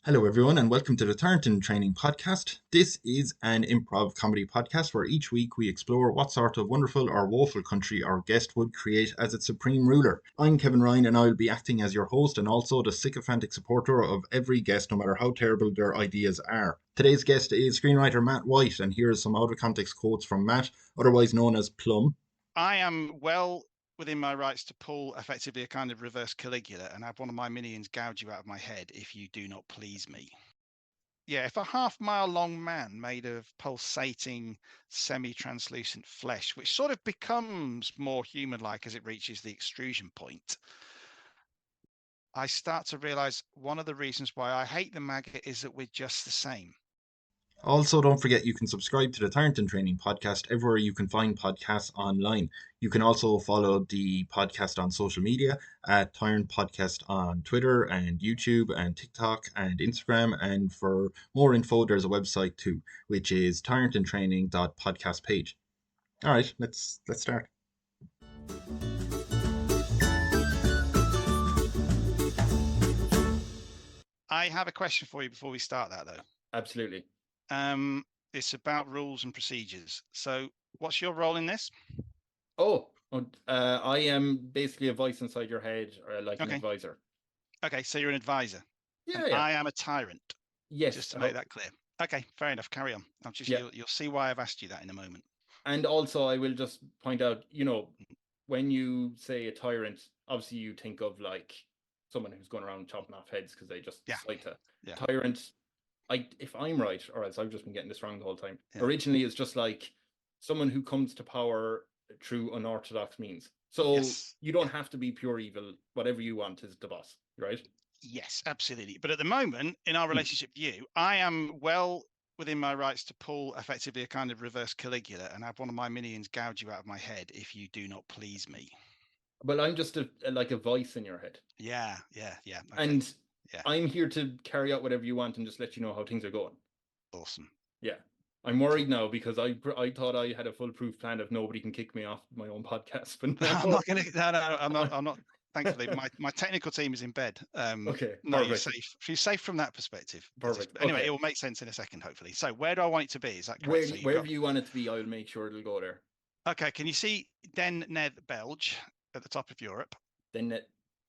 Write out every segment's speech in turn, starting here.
Hello, everyone, and welcome to the Tyrant Training Podcast. This is an improv comedy podcast where each week we explore what sort of wonderful or woeful country our guest would create as its supreme ruler. I'm Kevin Ryan, and I will be acting as your host and also the sycophantic supporter of every guest, no matter how terrible their ideas are. Today's guest is screenwriter Matt White, and here is some out of context quotes from Matt, otherwise known as Plum. I am well within my rights to pull effectively a kind of reverse Caligula and have one of my minions gouge you out of my head if you do not please me. Yeah, if a half-mile long man made of pulsating, semi-translucent flesh, which sort of becomes more human-like as it reaches the extrusion point, I start to realize one of the reasons why I hate the maggot is that we're just the same. Also, don't forget you can subscribe to the Tyrant Training Podcast everywhere you can find podcasts online. You can also follow the podcast on social media at Tyrant Podcast on Twitter and YouTube and TikTok and Instagram. And for more info, there's a website too, which is tyrantandtraining.podcast page. All right, let's start. I have a question for you before we start that, though. Absolutely. It's about rules and procedures. So, what's your role in this? I am basically a voice inside your head, or like an advisor. Okay, so you're an advisor. Yeah, and yeah. I am a tyrant. Yes. Just to make that clear. Okay, fair enough. Carry on. You'll see why I've asked you that in a moment. And also, I will just point out, when you say a tyrant, obviously you think of like someone who's going around chopping off heads because they just decide to. Yeah. Tyrant, if I'm right, or else I've just been getting this wrong the whole time. Yeah. Originally, it's just like someone who comes to power through unorthodox means. So you don't have to be pure evil. Whatever you want is the boss, right? Yes, absolutely. But at the moment, in our relationship with you, I am well within my rights to pull effectively a kind of reverse Caligula and have one of my minions gouge you out of my head if you do not please me. Well, I'm just like a voice in your head. Yeah. Okay. And I'm here to carry out whatever you want and just let you know how things are going. Awesome. Yeah. I'm worried now because I thought I had a foolproof plan of nobody can kick me off my own podcast. But no. I'm not going to. No, I'm not. Thankfully, my technical team is in bed. Okay. No, you're safe. You're safe from that perspective. Perfect. Anyway, it will make sense in a second, hopefully. So, where do I want it to be? Is that correct? Wherever you want it to be, I'll make sure it'll go there. Okay. Can you see Den Ned Belge at the top of Europe?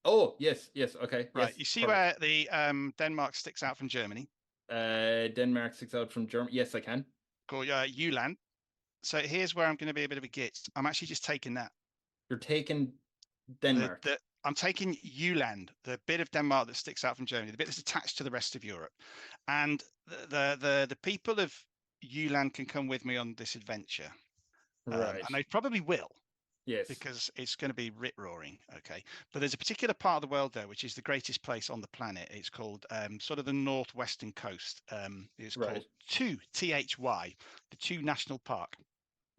Oh, yes. Okay. Right. Yes, you see where the Denmark sticks out from Germany? Denmark sticks out from Germany. Yes, I can. Cool. Uland. So here's where I'm going to be a bit of a git. I'm actually just taking that. You're taking Denmark. I'm taking Uland, the bit of Denmark that sticks out from Germany, the bit that's attached to the rest of Europe, and the people of Uland can come with me on this adventure. Right. And they probably will. Yes. Because it's going to be rip-roaring, okay? But there's a particular part of the world there which is the greatest place on the planet. It's called sort of the northwestern coast. It's called THY, the Two National Park.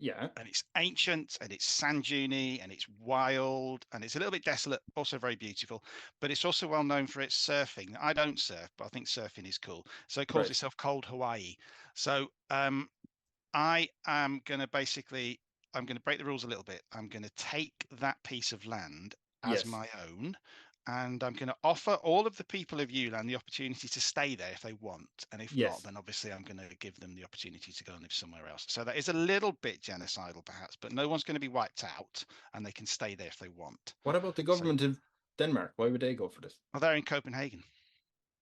Yeah. And it's ancient, and it's sand duney, and it's wild, and it's a little bit desolate, also very beautiful. But it's also well known for its surfing. I don't surf, but I think surfing is cool. So it calls itself Cold Hawaii. So I am going to I'm going to break the rules a little bit. I'm going to take that piece of land as my own, and I'm going to offer all of the people of Uland the opportunity to stay there if they want. And if not, then obviously I'm going to give them the opportunity to go and live somewhere else. So that is a little bit genocidal, perhaps, but no one's going to be wiped out, and they can stay there if they want. What about the government of Denmark? Why would they go for this? Well, they're in Copenhagen.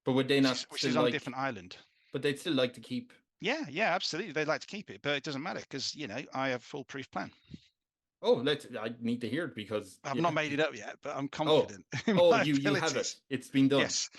But would they not? Which is on a different island. But they'd still like to keep. Yeah, absolutely. They'd like to keep it, but it doesn't matter because, I have a foolproof plan. Oh, I need to hear it because I've not made it up yet, but I'm confident. You have it. It's been done. Yes.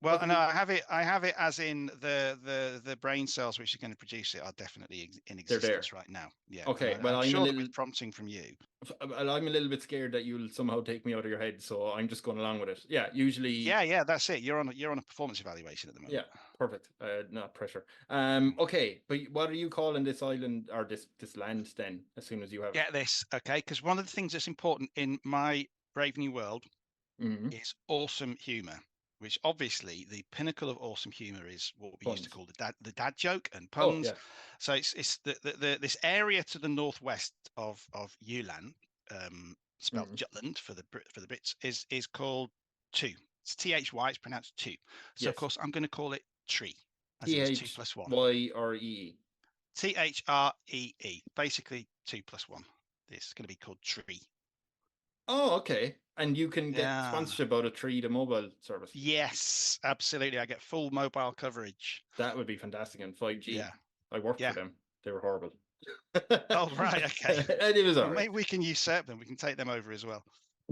Well, no, I have it as in the brain cells which are going to produce it are definitely in existence right now. Yeah. Okay. I'm sure with prompting from you. I'm a little bit scared that you'll somehow take me out of your head, so I'm just going along with it. Yeah. Usually. Yeah. That's it. You're on a performance evaluation at the moment. Yeah. Perfect. Not pressure. Okay. But what are you calling this island or this land then? As soon as you have get this, okay? Because one of the things that's important in my Brave New World is awesome humor. Which obviously the pinnacle of awesome humor is what we used to call the dad joke and puns. Oh, yeah. So it's this area to the northwest of Ulan, spelled Jutland for the Brits, is called Two. It's THY. It's pronounced Two. So of course I'm going to call it tree. As in 2 + 1. THYREE. THREE. Basically 2 + 1. This is going to be called Tree. Oh, okay. And you can get sponsorship out of Tree, the mobile service. Yes, absolutely. I get full mobile coverage. That would be fantastic. And 5G. Yeah. I worked for them. They were horrible. Oh, right. Okay. And it was all Well, right. maybe we can usurp them. We can take them over as well.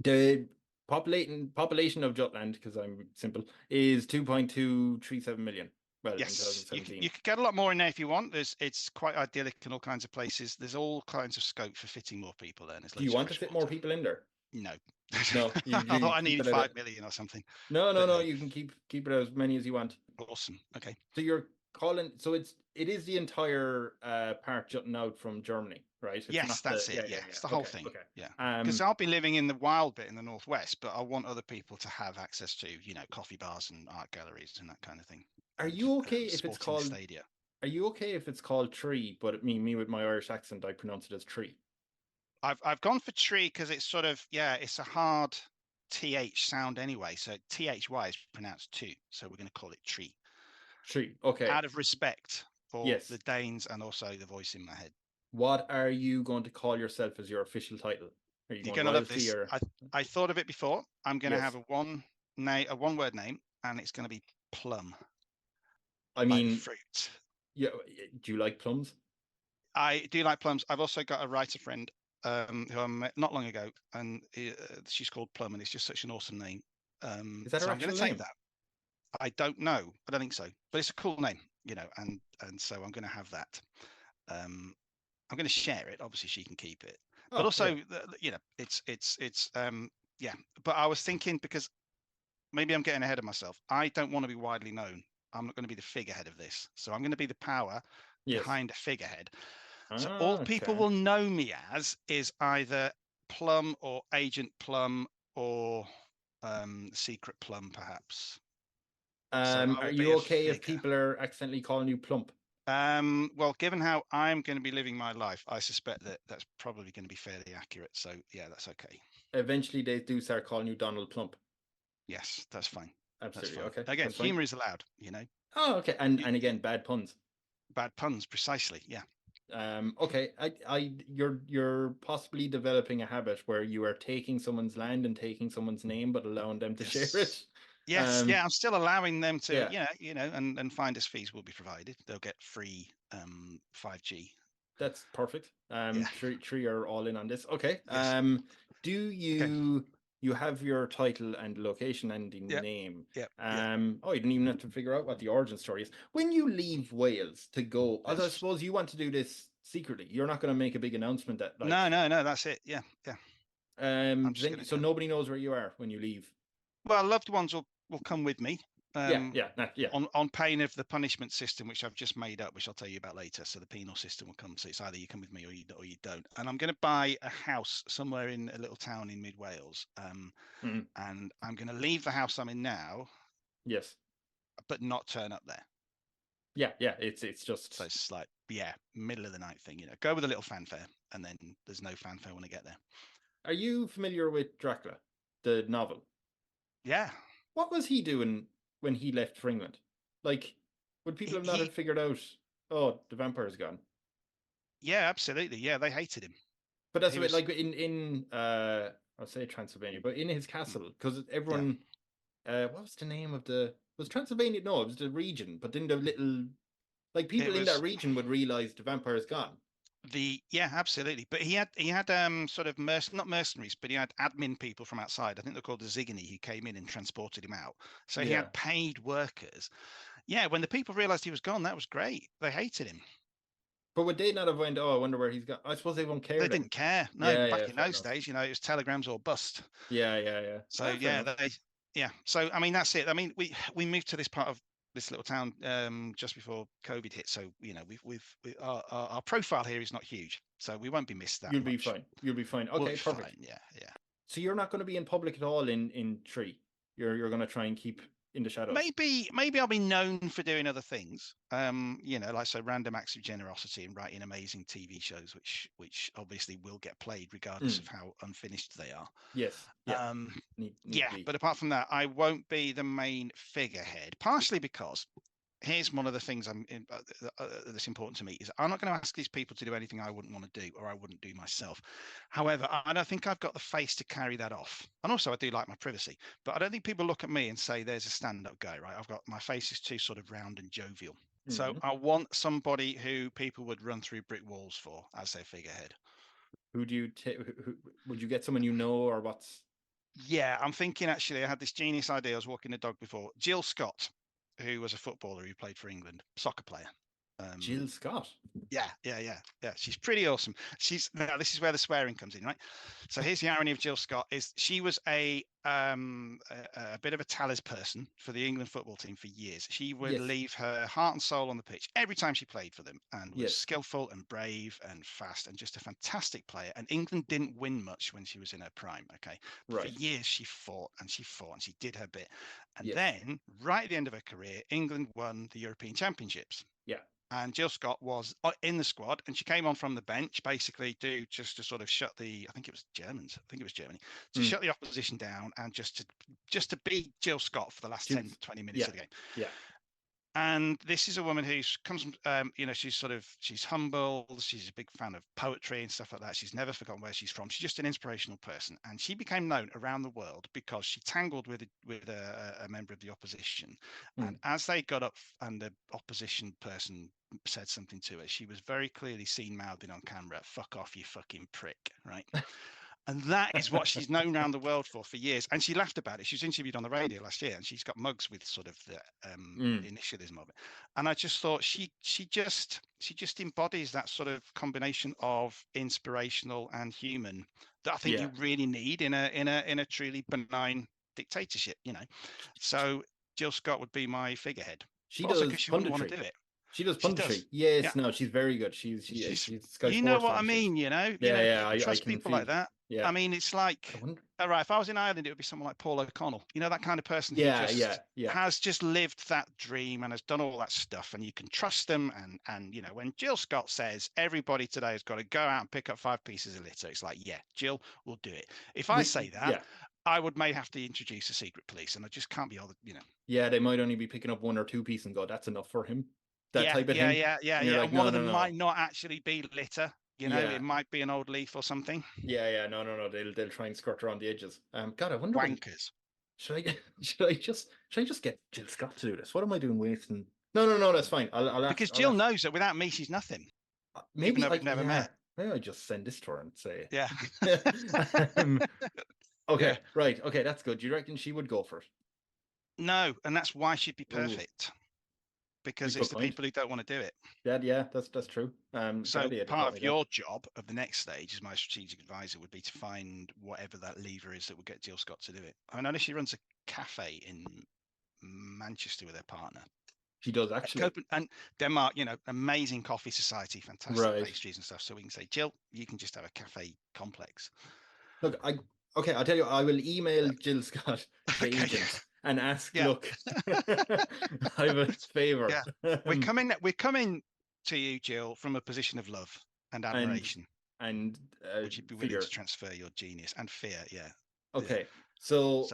The population of Jutland, because I'm simple, is 2.237 million. Well, yes, in 2017. You could get a lot more in there if you want. It's quite idyllic in all kinds of places. There's all kinds of scope for fitting more people there. Do you want to fit more people in there? No. No. I thought I needed 5 million or something. No. You can keep it as many as you want. Awesome. Okay. So you're calling. So it is the entire part jutting out from Germany, right? It's yes, that's it. Yeah, it's the whole thing. Okay. Yeah. Because I'll be living in the wild bit in the northwest, but I want other people to have access to, coffee bars and art galleries and that kind of thing. Are you okay if it's called Stadia? Are you okay if it's called Tree, but me with my Irish accent, I pronounce it as Tree? I've gone for Tree because it's sort of it's a hard TH sound anyway. So THY is pronounced two. So we're going to call it Tree. Tree. Okay. Out of respect for the Danes and also the voice in my head. What are you going to call yourself as your official title? Are you You're going to love this. I thought of it before. I'm going to have a one-word name, and it's going to be Plum. I mean, like fruit. Yeah. Do you like plums? I do like plums. I've also got a writer friend who I met not long ago, and she's called Plum, and it's just such an awesome name. Is that her so I'm going to name? take that. I don't know. I don't think so, but it's a cool name, and so I'm going to have that. I'm going to share it. Obviously, she can keep it, but also, it's But I was thinking, because maybe I'm getting ahead of myself. I don't want to be widely known. I'm not going to be the figurehead of this, so I'm going to be the power behind a figurehead. So all people will know me as is either Plum or Agent Plum or Secret Plum, perhaps. Are you okay if people are accidentally calling you Plump? Well, given how I'm going to be living my life, I suspect that that's probably going to be fairly accurate. So yeah, that's okay. Eventually, they do start calling you Donald Plump. Yes, that's fine. Absolutely. That's fine. Okay. Again, humor is allowed, Oh, okay. And again, bad puns. Bad puns, precisely. Yeah. Okay. You're possibly developing a habit where you are taking someone's land and taking someo's name, but allowing them to share it. Yes, I'm still allowing them to, and finder's fees will be provided. They'll get free 5G. That's perfect. Three are all in on this. Okay. Yes. Do you have your title and location and the name? Yeah. Oh, you didn't even have to figure out what the origin story is. When you leave Wales to go, I suppose you want to do this secretly. You're not going to make a big announcement that. No, that's it. Yeah. So nobody knows where you are when you leave. Well, loved ones will come with me. On pain of the punishment system, which I've just made up, which I'll tell you about later. So the penal system will come. So it's either you come with me or you don't. And I'm going to buy a house somewhere in a little town in mid Wales. And I'm going to leave the house I'm in now. Yes. But not turn up there. Yeah. It's just. So it's like middle of the night thing. Go with a little fanfare, and then there's no fanfare when I get there. Are you familiar with Dracula, the novel? Yeah. What was he doing when he left for England? Like, would people have not figured out, the vampire's gone? Yeah, absolutely. Yeah, they hated him. But that's like in I'll say Transylvania, but in his castle, because everyone, what was the name of was Transylvania? No, it was the region, but then the little, people in that region would realize the vampire's gone. Absolutely. But he had sort of not mercenaries, but he had admin people from outside. I think they're called the Zigany, who came in and transported him out. So he had paid workers. Yeah, when the people realized he was gone, that was great. They hated him. But would they not have went, I wonder where he's gone? I suppose they won't care. They didn't care. No, back in those days, it was telegrams or bust. Yeah. So So I mean, that's it. I mean, we moved to this part of this little town just before COVID hit, so our profile here is not huge, so we won't be missed that You'll much. be fine. Okay, we'll perfect. Fine. Yeah. So you're not going to be in public at all in Tree. You're going to try and keep in the shadows. Maybe I'll be known for doing other things. Random acts of generosity and writing amazing TV shows, which obviously will get played regardless of how unfinished they are. Yes. But apart from that, I won't be the main figurehead. Partially because here's one of the things that's important to me is I'm not going to ask these people to do anything I wouldn't want to do or I wouldn't do myself. However, I don't think I've got the face to carry that off. And also I do like my privacy, but I don't think people look at me and say there's a stand-up guy, right? My face is too sort of round and jovial. So I want somebody who people would run through brick walls for as their figurehead. Who do you would you get someone you know, or what's? Yeah, I'm thinking actually I had this genius idea. I was walking the dog before. Jill Scott, who was a footballer who played for England, soccer player. Jill Scott. Yeah. She's pretty awesome. Now this is where the swearing comes in, right? So here's the irony of Jill Scott: is she was a bit of a talent person for the England football team for years. She would leave her heart and soul on the pitch every time she played for them, and was skillful and brave and fast and just a fantastic player. And England didn't win much when she was in her prime. Okay, for years she fought and she did her bit, and then right at the end of her career, England won the European Championships. Yeah. And Jill Scott was in the squad, and she came on from the bench, basically just to sort of shut I think it was Germans. I think it was Germany, to shut the opposition down, and just to be Jill Scott for the last 10, 20 minutes of the game. Yeah. And this is a woman who comes from, she's humble. She's a big fan of poetry and stuff like that. She's never forgotten where she's from. She's just an inspirational person. And she became known around the world because she tangled with a member of the opposition. And as they got up and the opposition person said something to her, she was very clearly seen mouthing on camera, "Fuck off, you fucking prick," right? And that is what she's known around the world for years. And she laughed about it. She was interviewed on the radio last year, and she's got mugs with sort of the initialism of it. And I just thought she just embodies that sort of combination of inspirational and human that I think you really need in a truly benign dictatorship, you know. So Jill Scott would be my figurehead. She does because she wouldn't want to do it. She does punditry. Yes, no, she's very good. She's Sky you know what I mean, you know? I trust people like that. Yeah. I mean, it's like, all right, if I was in Ireland, it would be someone like Paul O'Connell. You know, that kind of person who has just lived that dream and has done all that stuff, and you can trust them. And you know, when Jill Scott says everybody today has got to go out and pick up 5 pieces of litter, it's like, yeah, Jill will do it. If I say that, I may have to introduce a secret police, and I just can't be all, you know. Yeah, they might only be picking up 1 or 2 pieces and go, that's enough for him. That type of thing. Yeah. Like, one of them might not actually be litter. You know, it might be an old leaf or something. Yeah. No. They'll try and skirt around the edges. God, I wonder. Wankers. Should I just get Jill Scott to do this? What am I doing wasting? No. That's fine. Because Jill knows that without me, she's nothing. Maybe I've never met. Maybe I just send this to her and say. Yeah. Okay. Right. Okay. That's good. Do you reckon she would go for it? No, and that's why she'd be perfect. Because it's the people who don't want to do it. Yeah, that's true. So part of your job of the next stage as my strategic advisor would be to find whatever that lever is that would get Jill Scott to do it. I know she runs a cafe in Manchester with her partner. She does, actually. And Denmark, you know, amazing coffee society, fantastic pastries and stuff. So we can say, Jill, you can just have a cafe complex. Look, I'll tell you, I will email Jill Scott, the agent, and ask, look, I have a favour. Yeah. We're coming to you, Jill, from a position of love and admiration. And would you be willing to transfer your genius and fear? Yeah. Okay. So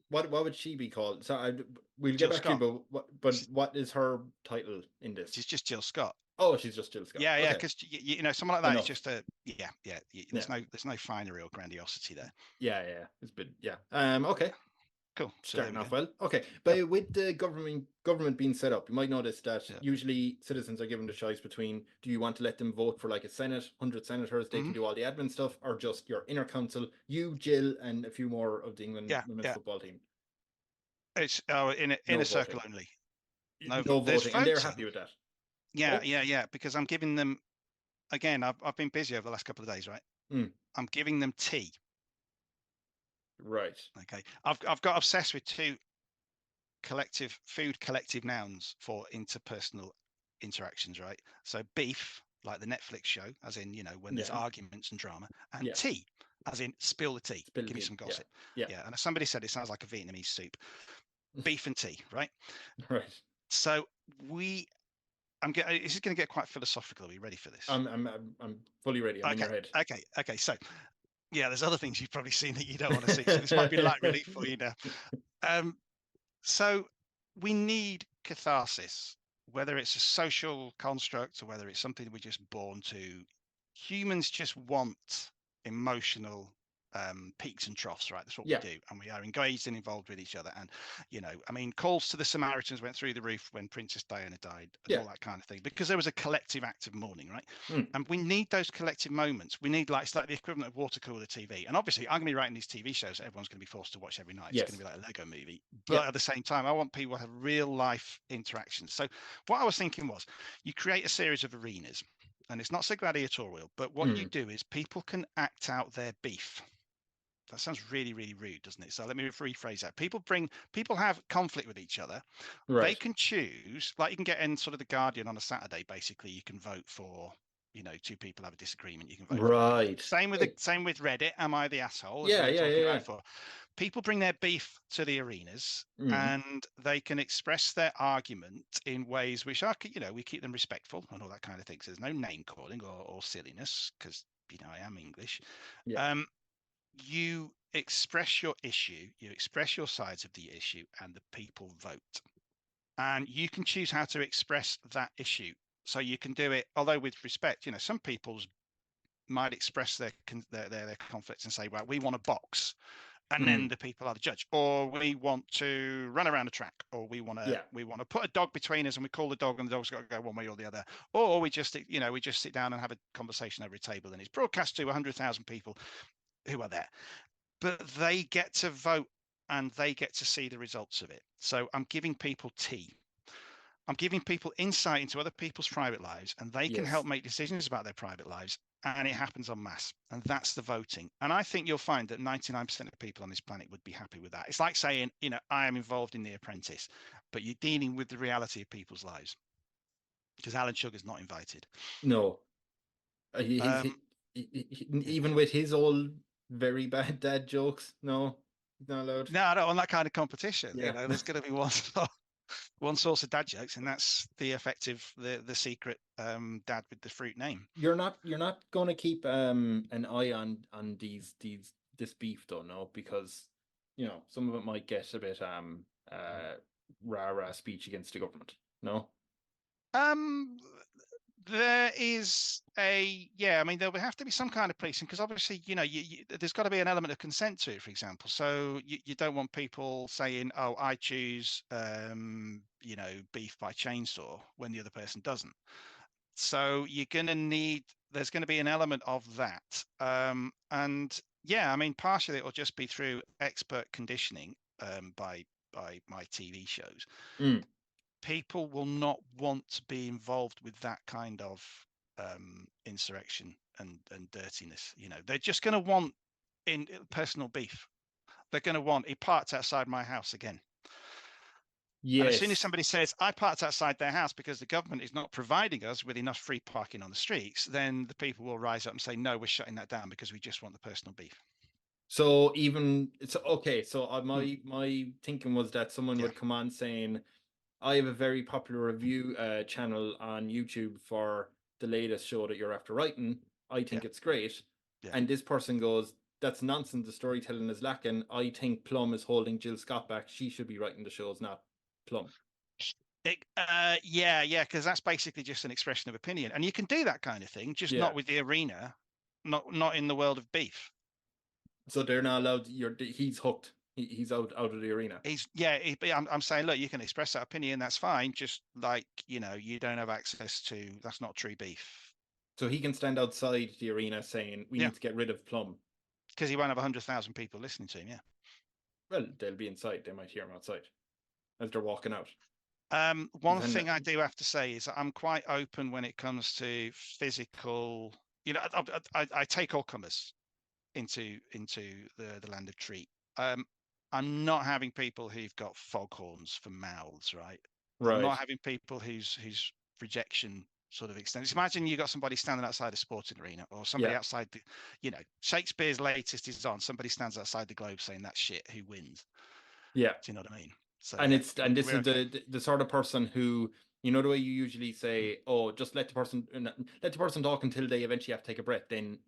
what would she be called? So we'll get back to you, but what is her title in this? She's just Jill Scott. Oh, she's just Jill Scott. Yeah, because you know, someone like that is just a There's no finery or grandiosity there. Yeah, it's been okay. Cool. Starting off well. Okay, but with the government being set up, you might notice that usually citizens are given the choice between: do you want to let them vote for like a Senate, 100 senators, they can do all the admin stuff, or just your inner council, you, Jill, and a few more of the England women's football team? It's in a circle only. No voting, and they're happy with that. Yeah, because I'm giving them, again, I've been busy over the last couple of days, right? I'm giving them tea. Right. Okay. I've got obsessed with 2 collective nouns for interpersonal interactions, right? So beef, like the Netflix show, as in, you know, when there's arguments and drama, and tea, as in spill the tea, give me some gossip. Yeah. And somebody said it sounds like a Vietnamese soup. Beef and tea, right? Right. So this is going to get quite philosophical. Are you ready for this? I'm fully ready. I'm in your head. Okay. So, there's other things you've probably seen that you don't want to see. So this might be light relief for you now. So we need catharsis whether it's a social construct or whether it's something we're just born to, humans just want emotional peaks and troughs, right? That's what we do, and we are engaged and involved with each other. And I mean, calls to the Samaritans went through the roof when Princess Diana died, and all that kind of thing, because there was a collective act of mourning, right? And we need those collective moments. We need it's like the equivalent of water cooler TV. And obviously, I'm going to be writing these TV shows that everyone's going to be forced to watch every night. It's going to be like a Lego movie, but at the same time, I want people to have real life interactions. So what I was thinking was, you create a series of arenas. And it's not so gladiatorial, but what you do is people can act out their beef. That sounds really, really rude, doesn't it? So let me rephrase that. People have conflict with each other. Right. They can choose, like you can get in sort of the Guardian on a Saturday. Basically, you can vote for, two people have a disagreement. You can vote. Right. Same with Reddit. Am I the asshole? Yeah. For. People bring their beef to the arenas, and they can express their argument in ways which are, we keep them respectful and all that kind of thing. So there's no name calling or silliness, because I am English. Yeah. You express your issue, you express your sides of the issue, and the people vote. And you can choose how to express that issue. So you can do it, although with respect, some people might express their conflicts and say, well, we want a box. And then the people are the judge, or we want to run around a track, or we want to put a dog between us, and we call the dog, and the dog's got to go one way or the other, or we just sit down and have a conversation over a table, and it's broadcast to 100,000 people who are there, but they get to vote and they get to see the results of it. So I'm giving people tea. I'm giving people insight into other people's private lives, and they can help make decisions about their private lives. And it happens en masse. And that's the voting. And I think you'll find that 99% of people on this planet would be happy with that. It's like saying, I am involved in The Apprentice, but you're dealing with the reality of people's lives. Because Alan Sugar's not invited. No. Even with his old very bad dad jokes, no, he's not allowed. No, I don't want that kind of competition. Yeah. There's going to be one source of dad jokes, and that's the effective, the secret dad with the fruit name. You're not going to keep an eye on this beef though, no, because some of it might get a bit rah speech against the government, no. There is I mean, there will have to be some kind of policing, because obviously, there's got to be an element of consent to it, for example. So you don't want people saying, oh, I choose, beef by chainsaw, when the other person doesn't. So there's going to be an element of that. And yeah, I mean, partially it will just be through expert conditioning by my TV shows. People will not want to be involved with that kind of insurrection and dirtiness. They're just going to want personal beef. They're going to want, he parked outside my house again. Yes. And as soon as somebody says, I parked outside their house because the government is not providing us with enough free parking on the streets, then the people will rise up and say, no, we're shutting that down because we just want the personal beef. So my thinking was that someone would come on saying, I have a very popular review channel on YouTube for the latest show that you're after writing. I think it's great. Yeah. And this person goes, that's nonsense. The storytelling is lacking. I think Plum is holding Jill Scott back. She should be writing the shows, not Plum. Because that's basically just an expression of opinion. And you can do that kind of thing, just not with the arena, not in the world of beef. So they're not allowed, he's hooked. He's out of the arena. I'm saying, look, you can express that opinion, that's fine. Just like, you don't have access to, that's not true beef. So he can stand outside the arena saying, we need to get rid of Plum. Because he won't have 100,000 people listening to him, Well, they'll be inside. They might hear him outside as they're walking out. One thing I do have to say is I'm quite open when it comes to physical, I take all comers into the land of treat. I'm not having people who've got foghorns for mouths, right? I'm not having people whose rejection sort of extends. Imagine you got somebody standing outside a sporting arena, or somebody outside the, Shakespeare's latest is on. Somebody stands outside the Globe saying that shit. Who wins? Yeah, do you know what I mean? So, this is the sort of person who, the way you usually say, oh, just let the person talk until they eventually have to take a breath. Then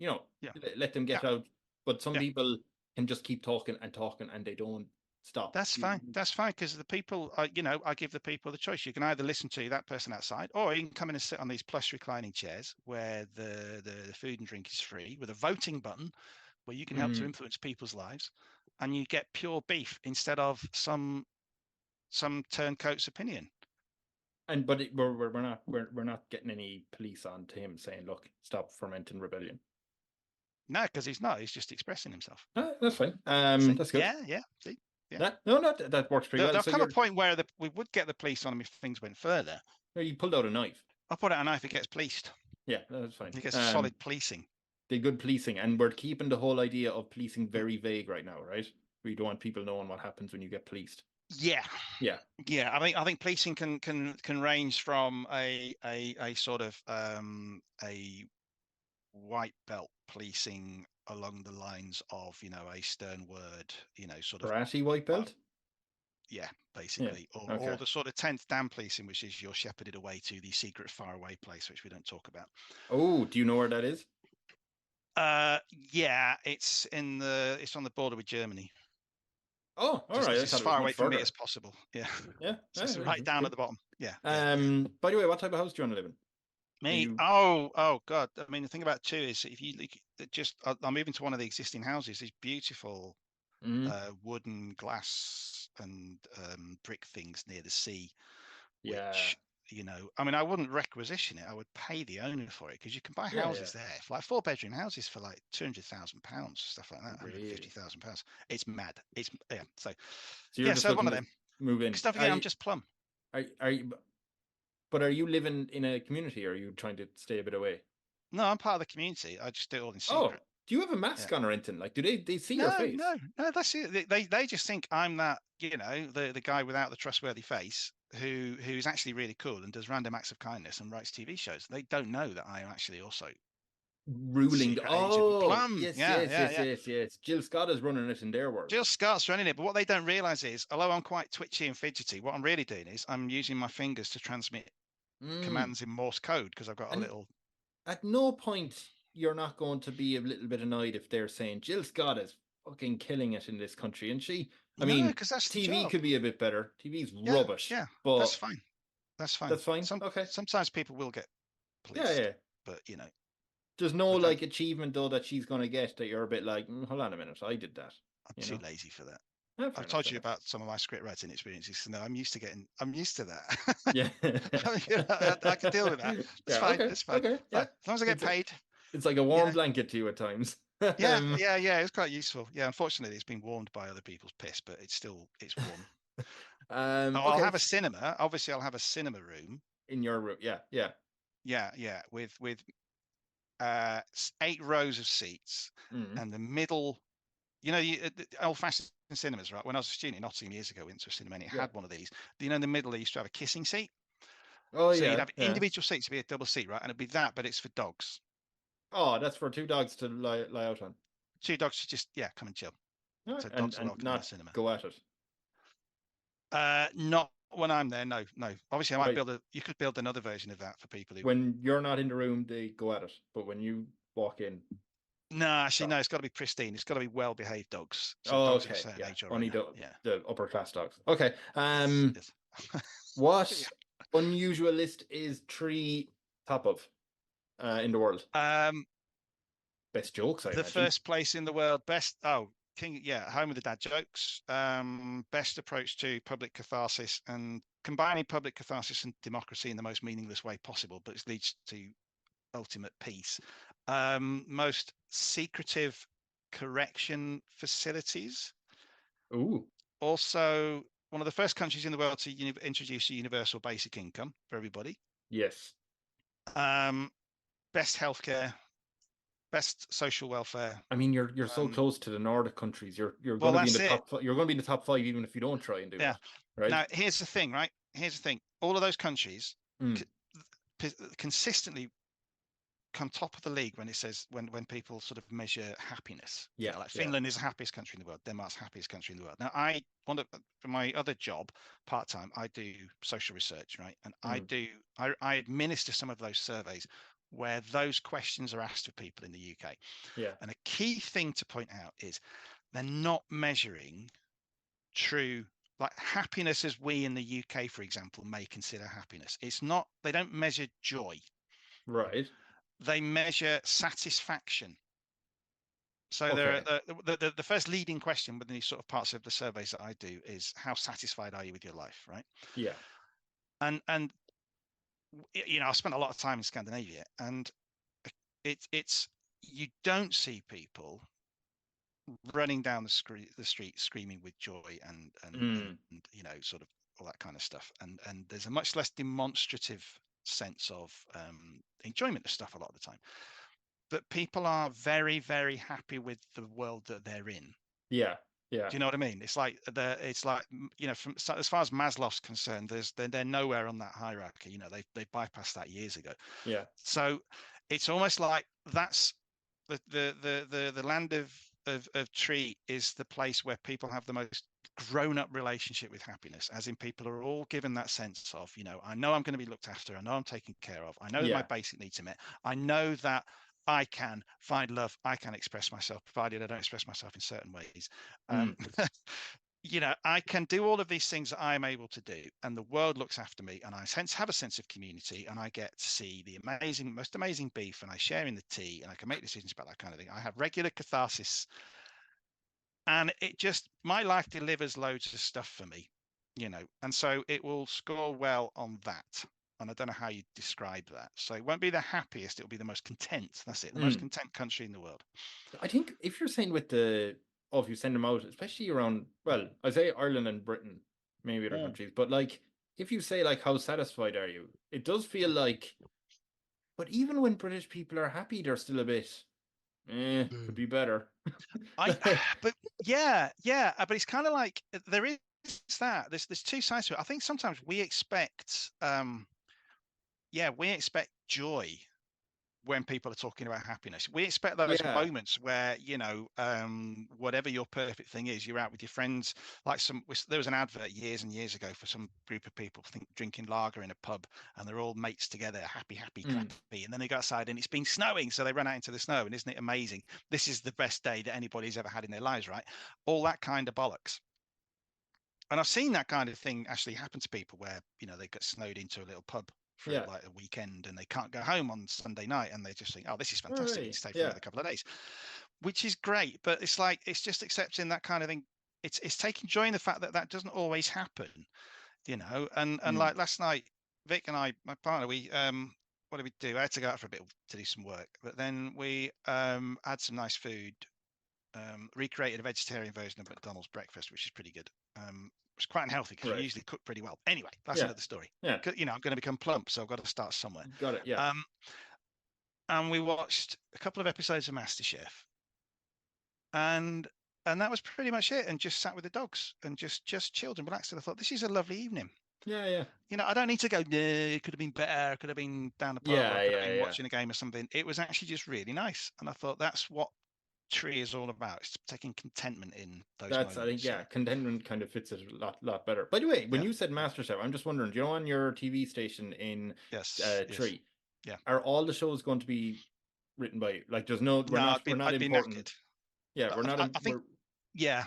let them get out. But some people can just keep talking and they don't stop. That's fine. That's fine, because the people, I give the people the choice. You can either listen to that person outside, or you can come in and sit on these plush reclining chairs where the food and drink is free, with a voting button where you can help to influence people's lives, and you get pure beef instead of some turncoat's opinion. And but we're not getting any police on to him saying, look, stop fermenting rebellion. No, because he's not. He's just expressing himself. That's fine. See? That's good. Yeah. See? Yeah. That works pretty well. There'll come a point where we would get the police on him if things went further. You pulled out a knife. I put out a knife, it gets policed. Yeah, that's fine. It gets solid policing. The good policing, and we're keeping the whole idea of policing very vague right now, right? We don't want people knowing what happens when you get policed. Yeah. Yeah. I think policing can range from a sort of a white belt policing along the lines of a stern word, sort of karate white belt. Yeah, basically, or the sort of 10th Dan policing, which is you're shepherded away to the secret faraway place, which we don't talk about. Oh, do you know where that is? Yeah, it's on the border with Germany. Oh, all right. As far away from me as possible. Yeah. Yeah. So it's right down at the bottom. Yeah. By the way, what type of house do you want to live in? Me? Oh God. I mean, the thing about it too is if you I'm moving to one of the existing houses. These beautiful wooden, glass, and brick things near the sea. Which, I mean, I wouldn't requisition it. I would pay the owner for it, because you can buy houses there, for like 4-bedroom houses for like £200,000, stuff like that, £150,000. It's mad. It's So you're just one of them. Move in. Don't forget, I'm just Plum. Are you? But are you living in a community, or are you trying to stay a bit away? No, I'm part of the community. I just do it all in secret. Oh, do you have a mask on or anything? Like, do they see your face? No, that's it. They just think I'm that, the guy without the trustworthy face who's actually really cool and does random acts of kindness and writes TV shows. They don't know that I am actually also ruling. Plum. Yes. Jill Scott is running it in their world. Jill Scott's running it, but what they don't realize is, although I'm quite twitchy and fidgety, what I'm really doing is I'm using my fingers to transmit commands in Morse code, because I've got a little. At no point you're not going to be a little bit annoyed if they're saying Jill Scott is fucking killing it in this country, and because that's TV could be a bit better. TV's rubbish. Yeah, but that's fine. That's fine. Okay. Sometimes people will get policed. Yeah. But there's no achievement though that she's going to get that you're a bit like, hold on a minute, I did that. I'm too lazy for that. I've told you about some of my script writing experiences. So no, I'm used to that. Yeah. I can deal with that. It's fine. Okay. It's fine. Okay. Yeah. As long as I get paid. It's like a warm blanket to you at times. Yeah. It's quite useful. Yeah. Unfortunately, it's been warmed by other people's piss, but it's warm. I'll have a cinema. Obviously, I'll have a cinema room in your room. Yeah. With 8 rows of seats, and the middle. The old-fashioned cinemas, right? When I was a student in Nottingham years ago, went to a cinema and it had one of these. In the middle, they used to have a kissing seat. Oh, so you'd have individual seats to be a double seat, right? And it'd be that, but it's for dogs. Oh, that's for 2 dogs to lie out on. 2 dogs to just come and chill. Right. So dogs and not cinema. Go at it. Not when I'm there. No. Obviously, I might you could build another version of that for people who. When you're not in the room, they go at it. But when you walk in. No, actually, no. It's got to be pristine. It's got to be well-behaved dogs. Dogs okay. Only the upper-class dogs. Okay. What unusual list is 3 top of in the world? Best jokes. I imagine. First place in the world. Best. Oh, King. Yeah, home of the dad jokes. Best approach to public catharsis, and combining public catharsis and democracy in the most meaningless way possible, but it leads to ultimate peace. Most secretive correction facilities. Ooh. Also, one of the first countries in the world to introduce a universal basic income for everybody. Yes. Best healthcare, best social welfare. I mean, you're so close to the Nordic countries. You're going to be in the top. You're going to be in the top 5 even if you don't try and do that. Right. Now, here's the thing. Right. All of those countries consistently come top of the league when it says when people sort of measure happiness. Finland is the happiest country in the world. Denmark's the happiest country in the world. Now, for my other job, part-time, I do social research, right? And I administer some of those surveys where those questions are asked of people in the UK. Yeah. And a key thing to point out is they're not measuring true, like happiness as we in the UK, for example, may consider happiness. It's not, they don't measure joy. Right. They measure satisfaction. So Okay. the first leading question within these sort of parts of the surveys that I do is, how satisfied are you with your life, right? Yeah. And I spent a lot of time in Scandinavia, and it's you don't see people running down the street screaming with joy and sort of all that kind of stuff, and there's a much less demonstrative sense of enjoyment of stuff a lot of the time. But people are very, very happy with the world that they're in. Yeah. Yeah. Do you know what I mean? It's like from as far as Maslow's concerned, they're nowhere on that hierarchy. They bypassed that years ago. Yeah. So it's almost like that's the land of Tree is the place where people have the most grown-up relationship with happiness, as in people are all given that sense of, I know I'm going to be looked after, I know I'm taken care of, I know my basic needs are met, I know that I can find love, I can express myself, provided I don't express myself in certain ways. I can do all of these things that I'm able to do, and the world looks after me, and I have a sense of community, and I get to see the most amazing beef, and I share in the tea, and I can make decisions about that kind of thing. I have regular catharsis, and my life delivers loads of stuff for me, and so it will score well on that. And I don't know how you describe that. So it won't be the happiest, it'll be the most content. That's it, the most content country in the world. I think if you're saying with if you send them out, especially around, well, I say Ireland and Britain, maybe other countries, but like, if you say like, how satisfied are you? It does feel like, but even when British people are happy, they're still a bit, could be better. But it's kind of like, there is that, there's two sides to it. I think sometimes we expect, we expect joy when people are talking about happiness. We expect those moments where, whatever your perfect thing is, you're out with your friends. Like there was an advert years and years ago for some group of people drinking lager in a pub, and they're all mates together, happy, clappy. And then they go outside and it's been snowing, so they run out into the snow, and isn't it amazing? This is the best day that anybody's ever had in their lives, right? All that kind of bollocks. And I've seen that kind of thing actually happen to people where, they get snowed into a little pub for like a weekend, and they can't go home on Sunday night, and they just think, oh, this is fantastic, and stay for another couple of days, which is great. But it's like, it's just accepting that kind of thing. It's taking joy in the fact that doesn't always happen, and like last night, Vic and I, my partner, we what did we do? I had to go out for a bit to do some work, but then we had some nice food, recreated a vegetarian version of McDonald's breakfast, which is pretty good. It's quite unhealthy because we usually cook pretty well. Anyway, that's another story. I'm going to become plump, so I've got to start somewhere. Got it. Yeah. And we watched a couple of episodes of MasterChef, and that was pretty much it. And just sat with the dogs and just chilled and relaxed. And I thought, this is a lovely evening. Yeah. I don't need to go, it could have been better, could have been down the pub, or could have been watching a game or something. It was actually just really nice. And I thought, that's what Tree is all about. It's taking contentment in those moments. I think, contentment kind of fits it a lot better. By the way, when you said MasterChef, I'm just wondering, do you know, on your TV station in Tree, are all the shows going to be written by you? Like, there's we're not important. Yeah, we're not. I think. Yeah,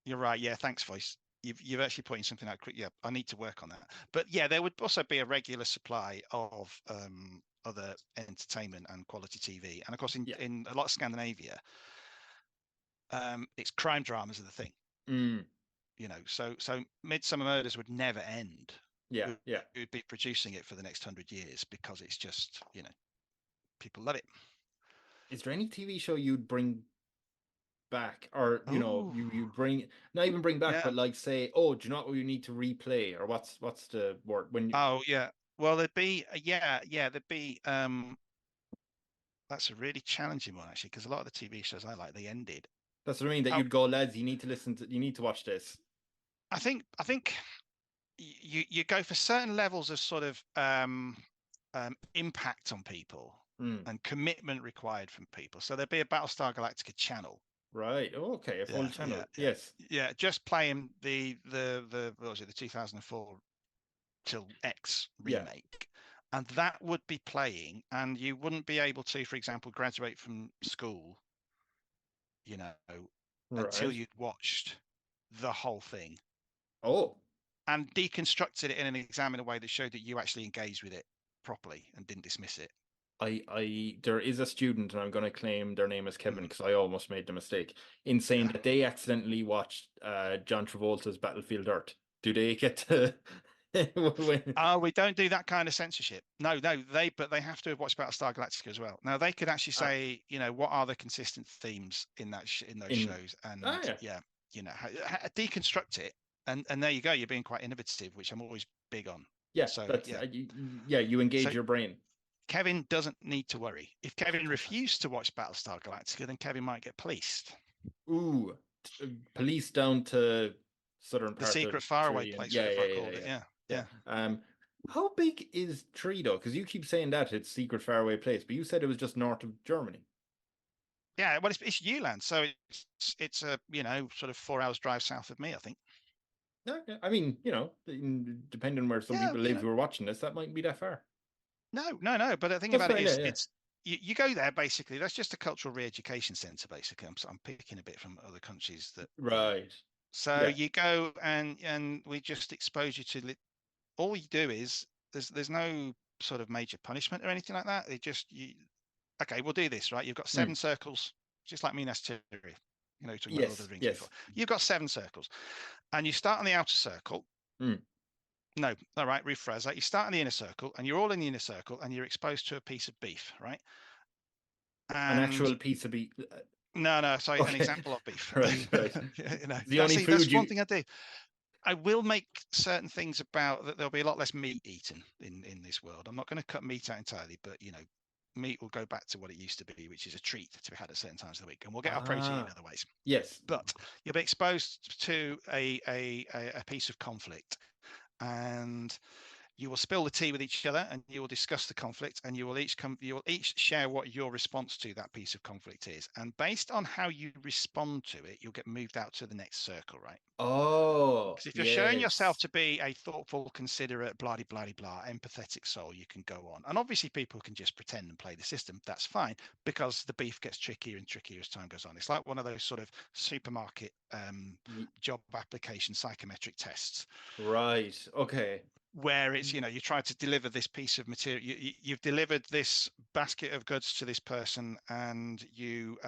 you're right. Yeah, thanks, Voice. You've actually put in something out. Yeah, I need to work on that. But yeah, there would also be a regular supply of other entertainment and quality TV, and of course in a lot of Scandinavia, it's crime dramas are the thing. So Midsummer Murders would never end. We'd be producing it for the next 100 years because it's just, people love it. Is there any TV show you'd bring back, or you bring, not even bring back, but like say, oh, do you know what we need to replay, or what's the word when you... Well, there'd be there'd be that's a really challenging one, actually, because a lot of the TV shows I like, they ended. That's what I mean, that you'd go, lads, you need to watch this. I think you go for certain levels of sort of impact on people and commitment required from people. So there'd be a Battlestar Galactica channel. Right. Oh, okay. A full channel. Yeah. Just playing the what was it, the 2004 till X remake. And that would be playing, and you wouldn't be able to, for example, graduate from school, until you'd watched the whole thing. Oh. And deconstructed it in an exam in a way that showed that you actually engaged with it properly and didn't dismiss it. There is a student, and I'm going to claim their name as Kevin because I almost made the mistake in saying that they accidentally watched John Travolta's Battlefield Earth. Do they get to? We don't do that kind of censorship. No, but they have to have watched Battlestar Galactica as well. Now they could actually say, what are the consistent themes in that in those shows, and deconstruct it, and there you go. You're being quite innovative, which I'm always big on. Yeah, so you engage your brain. Kevin doesn't need to worry. If Kevin refused to watch Battlestar Galactica, then Kevin might get policed. Ooh, police down to southern part. The secret faraway place. Yeah. How big is Three though? Because you keep saying that it's secret faraway place, but you said it was just north of Germany. Yeah, well, it's Uland, so it's a sort of 4 hours drive south of me, I think. I mean, depending on where some people live who are watching this, that mightn't be that far. No. But the thing about it is, it's you go there basically. That's just a cultural re-education centre, basically. I'm picking a bit from other countries that. Right. So you go and we just expose you to. All you do is there's no sort of major punishment or anything like that. It just okay, we'll do this, right? You've got 7 circles, just like Minas Tirith. Talking about other rings before. You've got 7 circles, and you start on the outer circle. No, all right, rephrase that. You start in the inner circle, and you're all in the inner circle, and you're exposed to a piece of beef, right? An actual piece of beef. No, sorry, an example of beef. Right. That's one thing I do. I will make certain things about that. There'll be a lot less meat eaten in this world. I'm not going to cut meat out entirely, but meat will go back to what it used to be, which is a treat to be had at certain times of the week, and we'll get our protein in other ways. Yes, but you'll be exposed to a piece of conflict, and you will spill the tea with each other, and you will discuss the conflict, and you will each share what your response to that piece of conflict is, and based on how you respond to it, you'll get moved out to the next circle, right? Oh, because if you're showing yourself to be a thoughtful, considerate, blah blah blah, empathetic soul, you can go on. And obviously people can just pretend and play the system. That's fine, because the beef gets trickier and trickier as time goes on. It's like one of those sort of supermarket job application psychometric tests. Right. Okay. Where it's, you try to deliver this piece of material, you've delivered this basket of goods to this person, and you've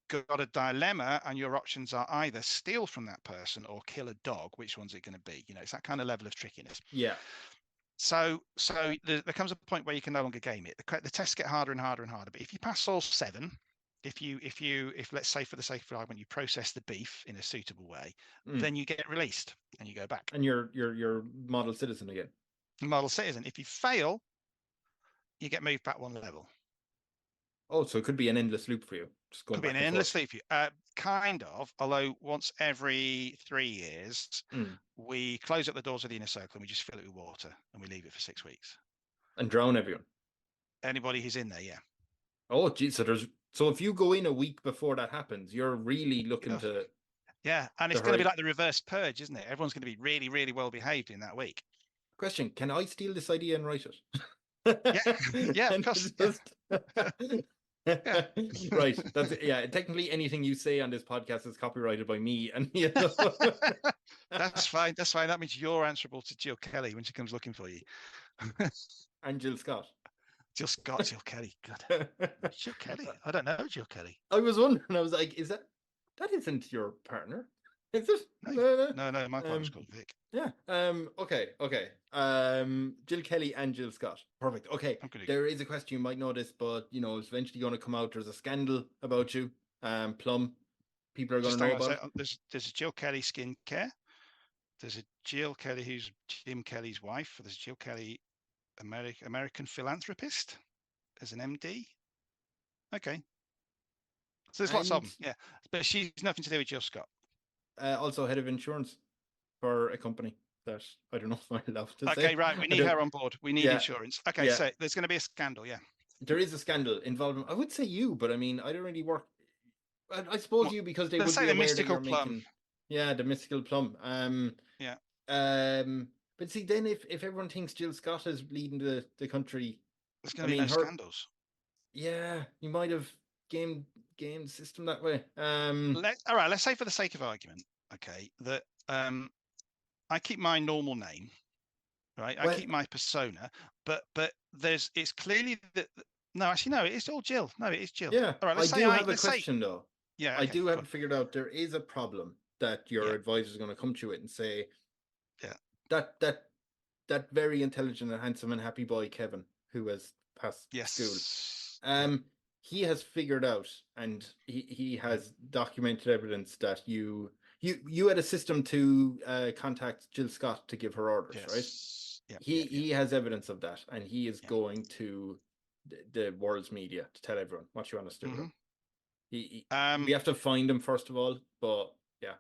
got a dilemma, and your options are either steal from that person or kill a dog. Which one's it going to be? It's that kind of level of trickiness. Yeah. So there comes a point where you can no longer game it. The tests get harder and harder and harder. But if you pass all 7, if let's say for the sake of argument, you process the beef in a suitable way, then you get released and you go back. And you're model citizen again. Model citizen. If you fail, you get moved back 1 level. Oh, so it could be an endless loop for you. Just going could be an endless loop for you. Kind of, although once every 3 years, we close up the doors of the inner circle and we just fill it with water and we leave it for 6 weeks. And drown everyone? Anybody who's in there, yeah. Oh, geez, so if you go in a week before that happens, you're really looking to... Yeah, and it's going to be like the reverse purge, isn't it? Everyone's going to be really, really well behaved in that week. Question, can I steal this idea and write it? Yeah, of course. Yeah. Right. Technically anything you say on this podcast is copyrighted by me, and That's fine. That means you're answerable to Jill Kelly when she comes looking for you. And Jill Scott. Jill Kelly. God. Jill Kelly. I don't know Jill Kelly. I was wondering. I was like, that isn't your partner? Is it? No. My partner's called Vic. Yeah. Okay. Jill Kelly and Jill Scott. Perfect. Okay. There is a question, you might know this, but it's eventually going to come out. There's a scandal about you. Plum. People are going to know about it. There's a Jill Kelly skincare. There's a Jill Kelly who's Jim Kelly's wife. There's Jill Kelly, American philanthropist. There's an MD. Okay. So there's lots of them. Yeah, but she's nothing to do with Jill Scott. Also head of insurance for a company that I don't know if I'm allowed to say. Okay, right. We need her on board. We need insurance. Okay, so there's going to be a scandal. Yeah, there is a scandal involving. I would say you, but I mean, I don't really work. I suppose you, because they would say the mystical plum. The mystical plum. But see, then if everyone thinks Jill Scott is leading the country, there's going to be no scandals. Yeah, you might have game system that way. All right, let's say for the sake of argument, okay, that I keep my normal name, right? I keep my persona, but it's clearly that. No, actually, no, it's all Jill. No, it is Jill. Yeah, all right. I do have a question though. Yeah, I okay, do have it figured out. There is a problem that your advisor is going to come to it and say, that very intelligent and handsome and happy boy Kevin, who has passed school, he has figured out, and he has documented evidence that you had a system to contact Jill Scott to give her orders, right? He has evidence of that, and he is going to the world's media to tell everyone what you want us to do. We have to find him first of all, but yeah.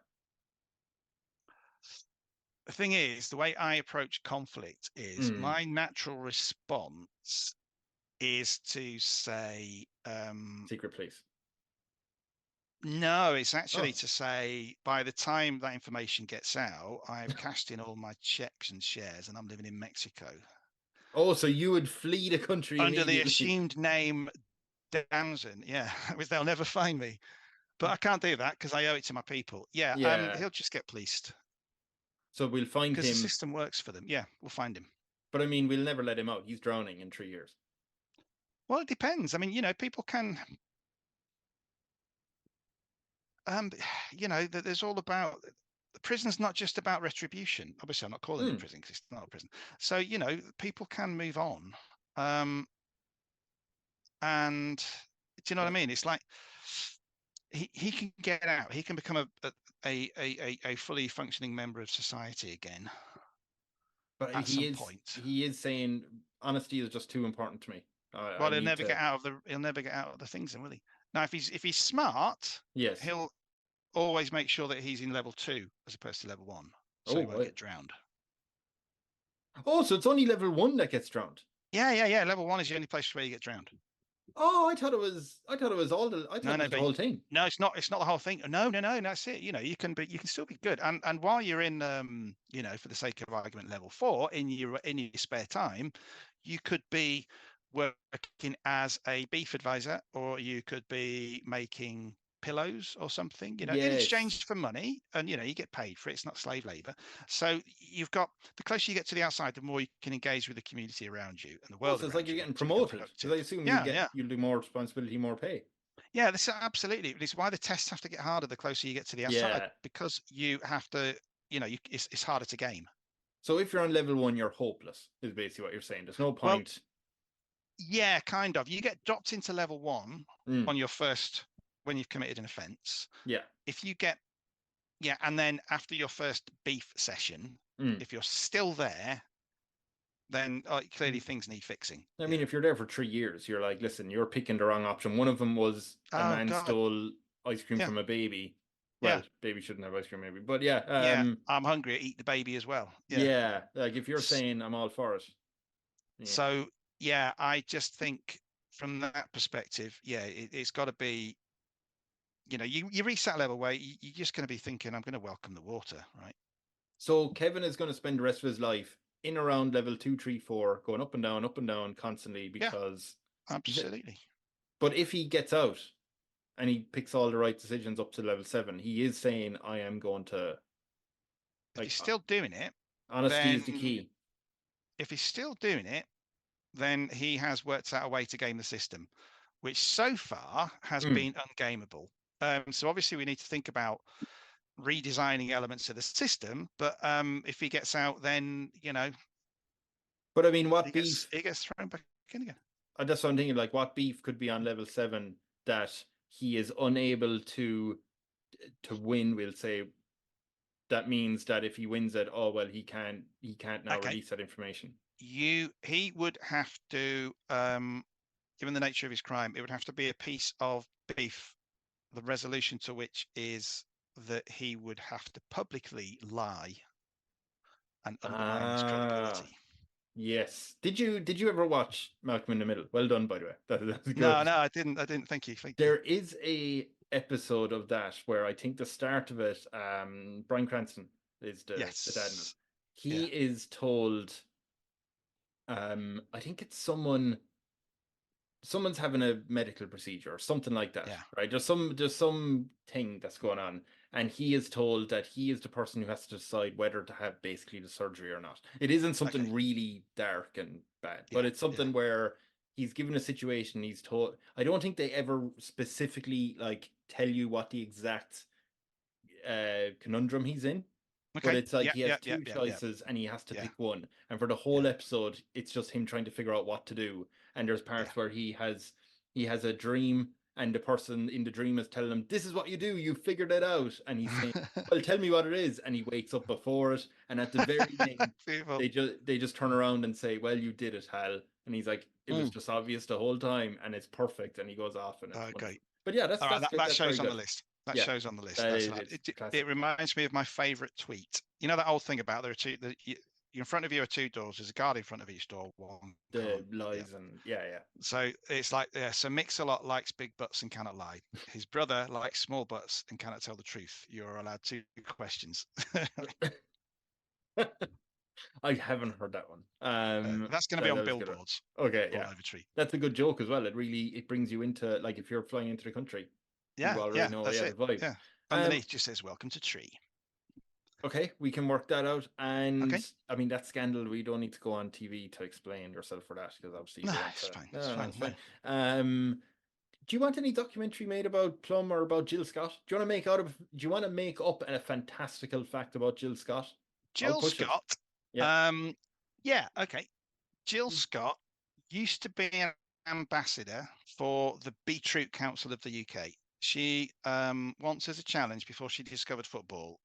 The thing is, the way I approach conflict is my natural response is to say secret police. No, it's actually to say by the time that information gets out, I've cashed in all my checks and shares and I'm living in Mexico. Oh, so you would flee the country under the assumed name Damson, which they'll never find me. But I can't do that because I owe it to my people. He'll just get policed. So we'll find him. Because the system works for them. Yeah, we'll find him. But I mean, we'll never let him out. He's drowning in 3 years. Well, it depends. I mean, people can... there's all about... The prison's not just about retribution. Obviously, I'm not calling it prison because it's not a prison. So, people can move on. And do you know what I mean? It's like he can get out. He can become a fully functioning member of society again. But at some point, he is saying honesty is just too important to me. Well, he'll never get out of the things, then, will he? Now, if he's smart, he'll always make sure that he's in level 2 as opposed to level 1, so he won't get drowned. Oh, so it's only level 1 that gets drowned. Yeah. Level 1 is the only place where you get drowned. Oh, I thought it was all the. I thought it was the whole thing. No, it's not. It's not the whole thing. No. That's it. You can still be good. And while you're in, for the sake of argument, level 4 in your spare time, you could be working as a beef advisor, or you could be making pillows or something, in exchange for money, and you get paid for it. It's not slave labor. So you've got, the closer you get to the outside, the more you can engage with the community around you and the world. So it's like you're getting promoted. So I assume you'll do more responsibility, more pay. Yeah, this absolutely. This is why the tests have to get harder the closer you get to the outside, because you have to, it's harder to game. So if you're on level 1, you're hopeless, is basically what you're saying. There's no point. Well, yeah, kind of. You get dropped into level 1 on your first, when you've committed an offence. Yeah. If you get, and then after your first beef session, if you're still there, then clearly things need fixing. I mean, if you're there for 3 years, you're like, listen, you're picking the wrong option. One of them was a man stole ice cream from a baby. Well, baby shouldn't have ice cream, maybe. But I'm hungry. Eat the baby as well. Yeah. Like if you're saying I'm all for it. Yeah. So, I just think from that perspective, it's got to be, you reach that level where you're just going to be thinking, I'm going to welcome the water, right? So Kevin is going to spend the rest of his life in around level 2, 3, 4, going up and down constantly because... absolutely. But if he gets out and he picks all the right decisions up to level 7, he is saying, I am going to... If he's still doing it... Honesty is the key. If he's still doing it, then he has worked out a way to game the system, which so far has been ungameable. So obviously we need to think about redesigning elements of the system, but if he gets out, then But I mean, he gets thrown back in again. That's what I'm thinking. Like, what beef could be on level 7 that he is unable to win? We'll say that means that if he wins it, he can't now release that information. He would have to, given the nature of his crime, it would have to be a piece of beef, the resolution to which is that he would have to publicly lie and undermine his credibility. Yes. Did you ever watch Malcolm in the Middle? Well done, by the way. That's good. No, I didn't. Thank you. There is a episode of that where I think the start of it, Bryan Cranston is the dad in it. He is told, I think it's someone's having a medical procedure or something like that, right? There's some thing that's going on, and he is told that he is the person who has to decide whether to have basically the surgery or not. It isn't something really dark and bad, but it's something where he's given a situation, he's told. I don't think they ever specifically like tell you what the exact conundrum he's in. But it's like he has two choices and he has to pick one. And for the whole episode, it's just him trying to figure out what to do. And there's parts where he has a dream, and the person in the dream is telling him, "This is what you do. You figured it out." And he's saying, "Well, tell me what it is." And he wakes up before it. And at the very end, they just turn around and say, "Well, you did it, Hal." And he's like, "It was just obvious the whole time, and it's perfect." And he goes off and it's okay. But yeah, that's that shows on the list. That shows on the list. It reminds me of my favorite tweet. You know that old thing about there are two. In front of you are two doors. There's a guard in front of each door. One lies and So it's like So Mix-a-Lot likes big butts and cannot lie. His brother likes small butts and cannot tell the truth. You are allowed 2 questions. I haven't heard that one. That's going to be on billboards. Okay, yeah. That's a good joke as well. It brings you into, like, if you're flying into the country. Yeah, you already know the vibe. Yeah. Underneath just says "Welcome to Tree." Okay, we can work that out. And I mean, that scandal, we don't need to go on TV to explain yourself for that, because obviously it's fine. Do you want any documentary made about Plum or about Jill Scott? Do you want to make up a fantastical fact about Jill Scott? Jill Scott. Okay. Jill Scott used to be an ambassador for the Beetroot Council of the UK. She once, as a challenge before she discovered football,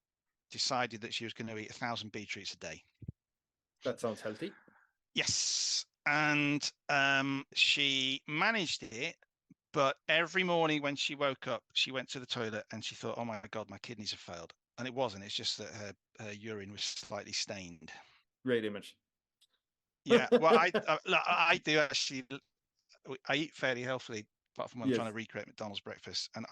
decided that she was going to eat 1,000 beetroots a day. That sounds healthy. Yes, and she managed it, but every morning when she woke up, she went to the toilet and she thought, "Oh my God, my kidneys have failed." And it wasn't. It's just that her urine was slightly stained. Great image. Yeah, well, I do actually. I eat fairly healthily, apart from when I'm trying to recreate McDonald's breakfast. And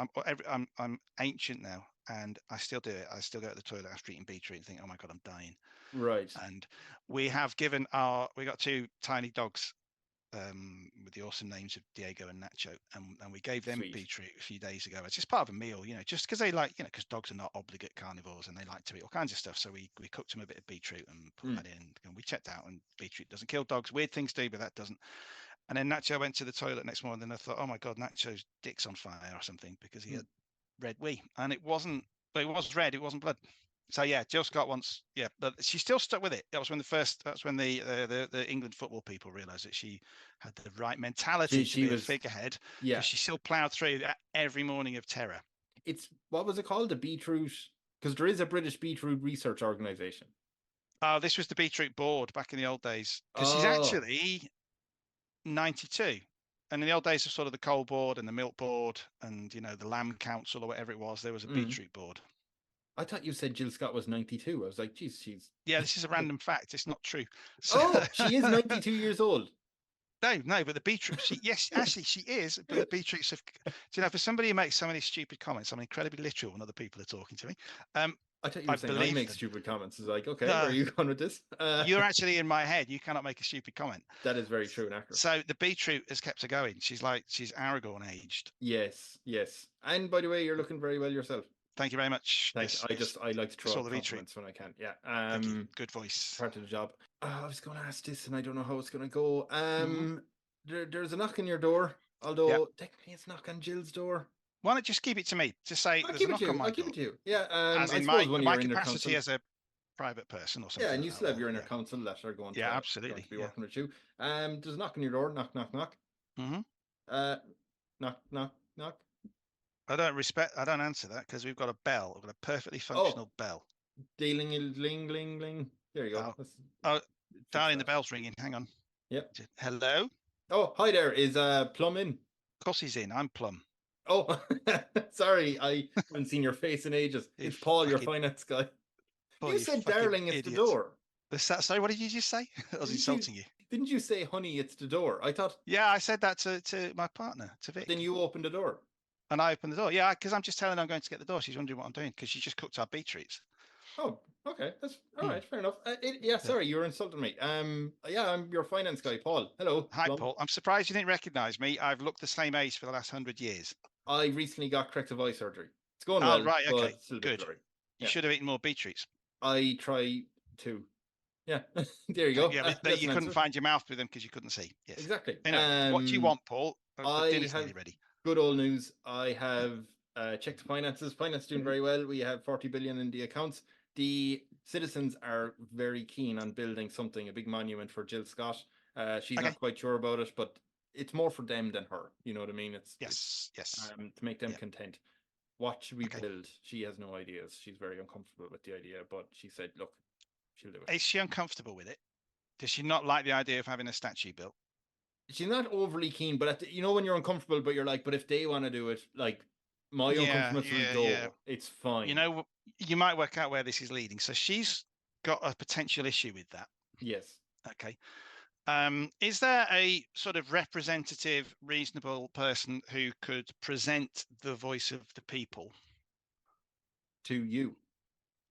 I'm ancient now, and I still do it. I still go to the toilet after eating beetroot and think, "Oh my God, I'm dying." Right. And we got 2 tiny dogs with the awesome names of Diego and Nacho, and we gave them beetroot a few days ago. It's just part of a meal, just because they like, because dogs are not obligate carnivores and they like to eat all kinds of stuff. So we cooked them a bit of beetroot and put that in, and we checked out, and beetroot doesn't kill dogs. Weird things do, but that doesn't. And then Nacho went to the toilet next morning, and I thought, "Oh my God, Nacho's dick's on fire or something," because he had red wee, and it wasn't. But it was red. It wasn't blood. So yeah, Jill Scott once, but she still stuck with it. That's when the England football people realised that she had the right mentality to be a figurehead. Yeah, she still ploughed through every morning of terror. It's, what was it called? The Beetroot, because there is a British Beetroot Research Organisation. Oh, this was the Beetroot Board back in the old days, because she's actually 92. And in the old days of sort of the Coal Board and the Milk Board and the Lamb Council or whatever it was, there was a Beetroot Board. I thought you said Jill Scott was 92. I was like, geez, she's... Yeah, this is a random fact. It's not true. She is 92 years old. No, but the beetroots, actually she is, but the beetroots have... for somebody who makes so many stupid comments, I'm incredibly literal when other people are talking to me. I thought you were saying I make stupid comments. It's like, okay, where are you going with this? You're actually in my head. You cannot make a stupid comment. That is very true and accurate. So the beetroot has kept her going. She's Aragorn aged. Yes. And by the way, you're looking very well yourself. Thank you very much. Thanks. I like to throw out compliments when I can. Yeah. Thank you. Good voice. Part of the job. I was going to ask this, and I don't know how it's going to go. There's a knock on your door, although technically it's knock on Jill's door. Why not just keep it to me? Just say there's a knock on my door. I'll keep it to you. Yeah. As in my capacity as a private person or something. Yeah, and you still have your inner council letter going. Yeah, absolutely. To be working with you. There's a knock on your door. Knock, knock, knock. Knock, knock, knock. I don't answer that because we've got a bell. We've got a perfectly functional bell. Ling, ling, ling, ling. There you go. Darling, the bell's ringing. Hang on. Yep. Hello? Oh, hi there. Is Plum in? Of course he's in. I'm Plum. Oh, sorry. I haven't seen your face in ages. It's Paul, your finance guy. You said, darling, it's the door. Sorry, what did you just say? I was insulting you. Didn't you say, honey, it's the door? I thought... Yeah, I said that to my partner, to Vic. Then you opened the door. And I opened the door. Yeah, because I'm just telling her I'm going to get the door. She's wondering what I'm doing because she just cooked our beetroots. Oh, okay. That's all right. Fair enough. Sorry, you were insulting me. I'm your finance guy, Paul. Hello. Hi, Paul. I'm surprised you didn't recognise me. I've looked the same age for the last 100 years. I recently got corrective eye surgery. It's going Oh, well, right, but okay, it's still a bit good. blurry. You should have eaten more beetroots. I try to. Yeah, there you go. Yeah, but That's you an couldn't answer. find your mouth with them because you couldn't see. Yes. Exactly. Anyway, what do you want, Paul? The I dinner's have nearly ready. good old news. I have checked the finances. Finance doing very well. We have 40 billion in the accounts. The citizens are very keen on building something, a big monument for Jill Scott. She's Okay. not quite sure about it, but it's more for them than her. You know what I mean? It's Yes. to make them content. What should we Okay. build? She has no ideas. She's very uncomfortable with the idea, but she said, look, she'll do it. Is she uncomfortable with it? Does she not like the idea of having a statue built? She's not overly keen, but you know when you're uncomfortable, but you're like, but if they want to do it, like my uncomfortability will go. It's fine. You know, you might work out where this is leading. So she's got a potential issue with that. Yes. Okay. Is there a sort of representative, reasonable person who could present the voice of the people to you?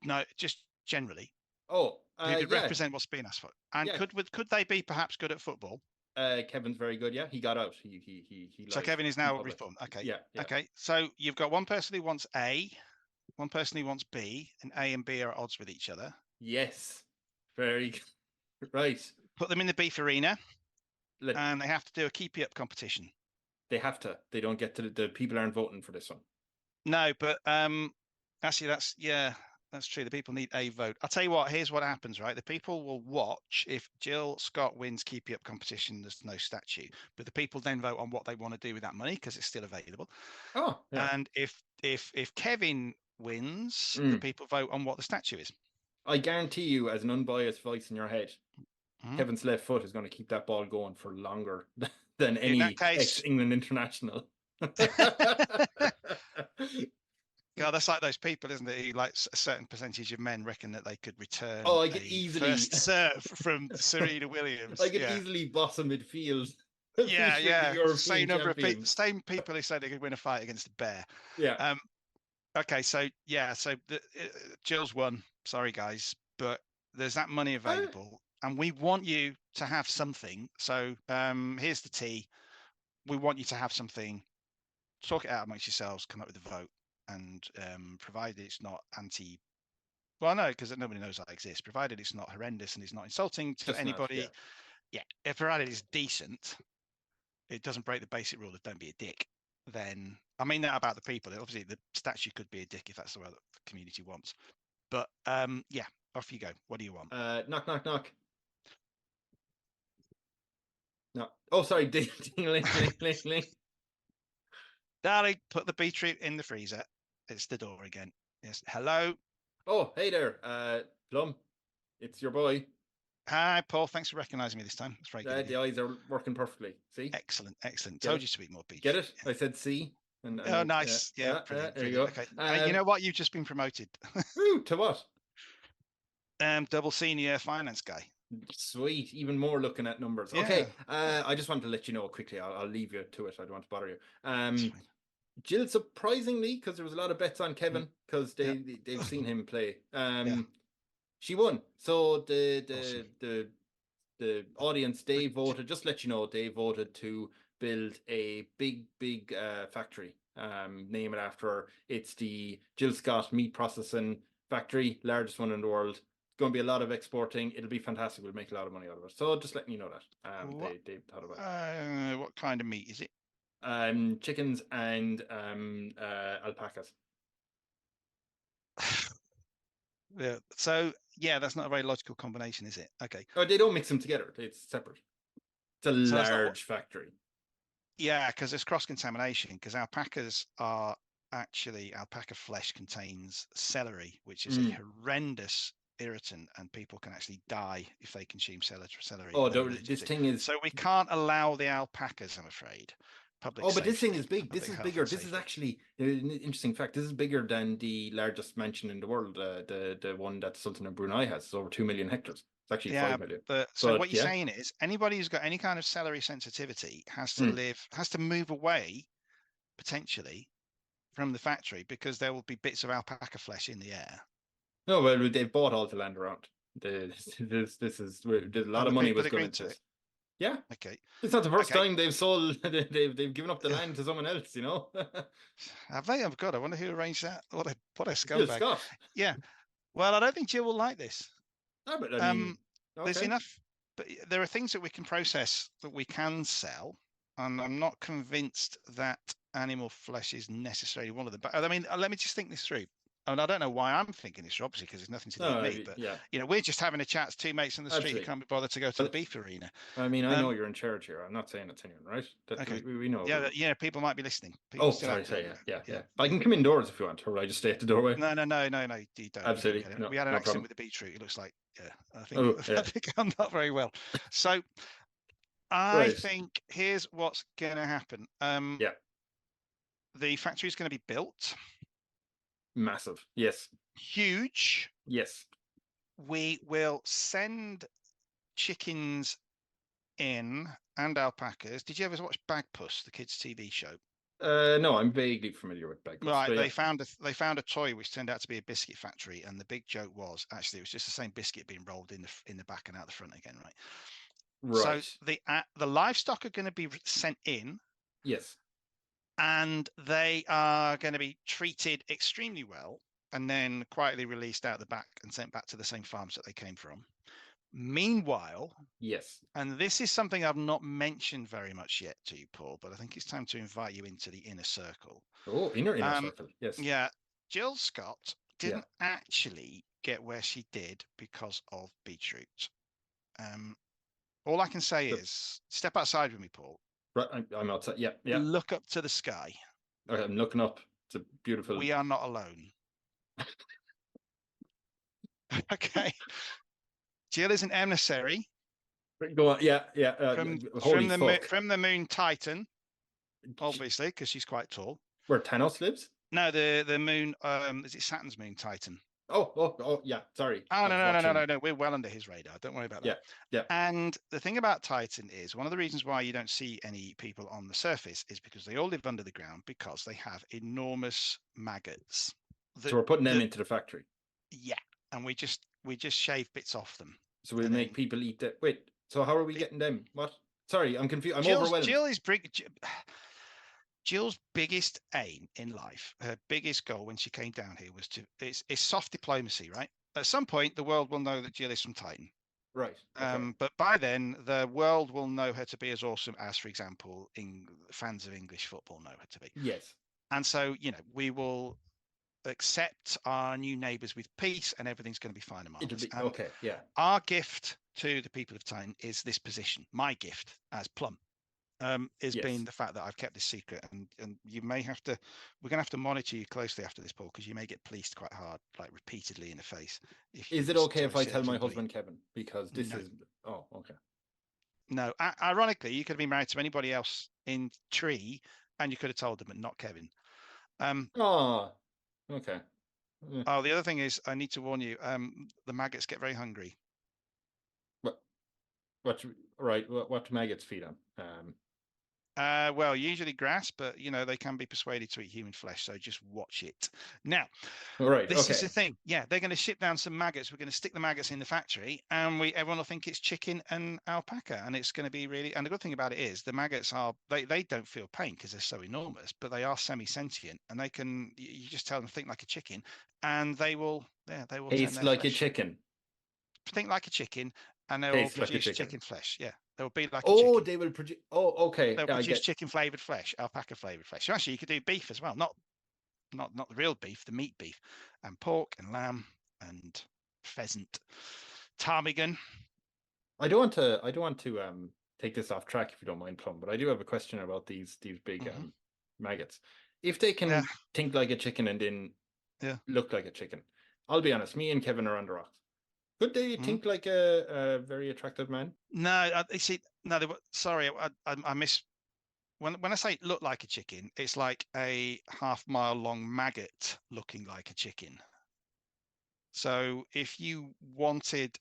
No, just generally. Oh, who could represent what's being asked for? And could they be perhaps good at football? Kevin's very good. Yeah, he got out. He so Kevin is now reformed. Okay. Yeah. Okay. So you've got one person who wants A, one person who wants B, and A and B are at odds with each other. Yes. Very right. Put them in the beef arena, and they have to do a keep you up competition. They have to. They don't get to the people aren't voting for this one. No, but actually, that's true. The people need a vote. I'll tell you what, here's what happens, right? The people will watch if Jill Scott wins Keep You Up competition, there's no statue. But the people then vote on what they want to do with that money because it's still available. Oh, yeah. And if Kevin wins, the people vote on what the statue is. I guarantee you, as an unbiased voice in your head, Kevin's left foot is going to keep that ball going for longer than any ex-England international. God, that's like those people, isn't it? Who, like, a certain percentage of men reckon that they could return. Oh, I could easily first serve from Serena Williams. I could easily boss a midfield. Yeah. Same number of people. Same people who say they could win a fight against a bear. Yeah. Okay, so Jill's won. Sorry, guys, but there's that money available, and we want you to have something. So here's the tea. We want you to have something. Talk it out amongst yourselves. Come up with a vote. And provided it's not because nobody knows that exists, provided it's not horrendous and it's not insulting to anybody. If provided it's decent, it doesn't break the basic rule of don't be a dick. Then I mean that about the people. Obviously, the statue could be a dick if that's the way that the community wants. But off you go. What do you want? Knock, knock, knock. No. Oh, sorry. Ding, ding, ling. Darling, put the beetroot in the freezer. It's the door again. Yes. Hello. Oh, hey there, Plum. It's your boy. Hi, Paul. Thanks for recognizing me this time. That's very good. The eyes are working perfectly. See? Excellent. Told you to eat more beetroot. Get it? I said see. Oh, nice. Yeah. There you go. Okay. You know what? You've just been promoted. To what? Double senior finance guy. Sweet. Even more looking at numbers. Yeah. Okay. I just wanted to let you know quickly. I'll leave you to it. I don't want to bother you. Jill, surprisingly, because there was a lot of bets on Kevin, because they've seen him play. She won. So the audience, they voted. Just to let you know, they voted to build a big factory. Name it after her. It's the Jill Scott meat processing factory, largest one in the world. Going to be a lot of exporting. It'll be fantastic. We'll make a lot of money out of it. So just letting you know that they thought about it. What kind of meat is it? Chickens and alpacas. Yeah. So that's not a very logical combination, is it? Okay. Oh, they don't mix them together. It's separate. It's a large factory. Yeah, because there's cross contamination. Because alpacas are actually alpaca flesh contains celery, which is a horrendous irritant, and people can actually die if they consume celery. Oh, this thing is. So we can't allow the alpacas, I'm afraid. But this thing is big. This is bigger. This is actually an interesting fact. This is bigger than the largest mansion in the world. The one that Sultan of Brunei has. It's over 2 million hectares. It's actually 5 million. But what you're saying is anybody who's got any kind of celery sensitivity has to move away potentially from the factory, because there will be bits of alpaca flesh in the air. No, well, they've bought all the land around. There's a lot of money was going into this. Yeah. Okay. It's not the first time they've sold. They've given up the land to someone else. You know. Have they? Oh God, I wonder who arranged that. What a Jill scumbag. Scott. Yeah. Well, I don't think Jill will like this. No, but I mean, there's enough. But there are things that we can process that we can sell, and I'm not convinced that animal flesh is necessarily one of them. But I mean, let me just think this through. And I don't know why I'm thinking this, obviously, because it's nothing to do with me. But you know, we're just having a chat as two mates on the street who can't be bothered to go to the beef arena. I mean, I know you're in charge here. I'm not saying it's anyone, right? Okay. We know. Yeah, people might be listening. Sorry. Yeah. I can come indoors if you want, or I just stay at the doorway. No. You don't. Absolutely. We had an accident with the beetroot. It looks like, I think I'm not very well. So I think here's what's going to happen. The factory is going to be built. Massive. Yes. Huge. Yes. We will send chickens in and alpacas. Did you ever watch Bagpuss, the kids' TV show? No, I'm vaguely familiar with Bagpuss. Right, they found a toy which turned out to be a biscuit factory, and the big joke was actually it was just the same biscuit being rolled in the back and out the front again, right? Right. So the livestock are going to be sent in. Yes. And they are going to be treated extremely well and then quietly released out the back and sent back to the same farms that they came from. Meanwhile, yes, and this is something I've not mentioned very much yet to you, Paul, but I think it's time to invite you into the inner circle. Oh, inner circle, yes. Yeah, Jill Scott didn't actually get where she did because of beetroot. All I can say is, step outside with me, Paul. Right, I'm outside. Yeah. Look up to the sky. Okay, I'm looking up. It's a beautiful. We are not alone. Okay. Jill is an emissary. Go on. Yeah. From the moon Titan, obviously, because she's quite tall. Where Thanos lives? No, the moon. Is it Saturn's moon Titan? Oh, yeah. Sorry. Oh, no. We're well under his radar. Don't worry about that. Yeah. And the thing about Titan is one of the reasons why you don't see any people on the surface is because they all live under the ground because they have enormous maggots. So we're putting them into the factory. Yeah, and we just shave bits off them. So we make people eat that. Wait. So how are we getting them? What? Sorry, I'm confused. I'm overwhelmed. Jill's biggest aim in life, her biggest goal when she came down here was it's soft diplomacy, right? At some point, the world will know that Jill is from Titan. Right. Okay. But by then, the world will know her to be as awesome as, for example, fans of English football know her to be. Yes. And so, we will accept our new neighbours with peace and everything's going to be fine and marvelous. Okay, yeah. Our gift to the people of Titan is this position. My gift as Plum. Been the fact that I've kept this secret, and you may have to. We're going to have to monitor you closely after this, Paul, because you may get policed quite hard, like repeatedly in the face. Is it okay if I tell my husband Kevin? Because this is. Oh, okay. No, ironically, you could have been married to anybody else in Tree, and you could have told them, but not Kevin. Okay. Oh, the other thing is, I need to warn you. The maggots get very hungry. What do maggots feed on? Well, usually grass, but they can be persuaded to eat human flesh. So just watch it. Now, this is the thing. Yeah, they're going to ship down some maggots. We're going to stick the maggots in the factory, and everyone will think it's chicken and alpaca, and it's going to be really. And the good thing about it is the maggots they don't feel pain because they're so enormous, but they are semi-sentient, and they can. You just tell them think like a chicken, and they will. Yeah, they will taste like a chicken. Think like a chicken, and they will produce chicken flesh. Yeah. They will be like they will produce. Oh, okay. They'll produce chicken flavored flesh, alpaca flavored flesh. So actually, you could do beef as well, not the real beef, the meat beef, and pork and lamb and pheasant, ptarmigan. I don't want to take this off track if you don't mind, Plum, but I do have a question about these big maggots. If they can think like a chicken and then look like a chicken, I'll be honest. Me and Kevin are on the rocks. Could they think like a very attractive man? No, sorry, I miss. When I say look like a chicken, it's like a half-mile long maggot looking like a chicken. So if you wanted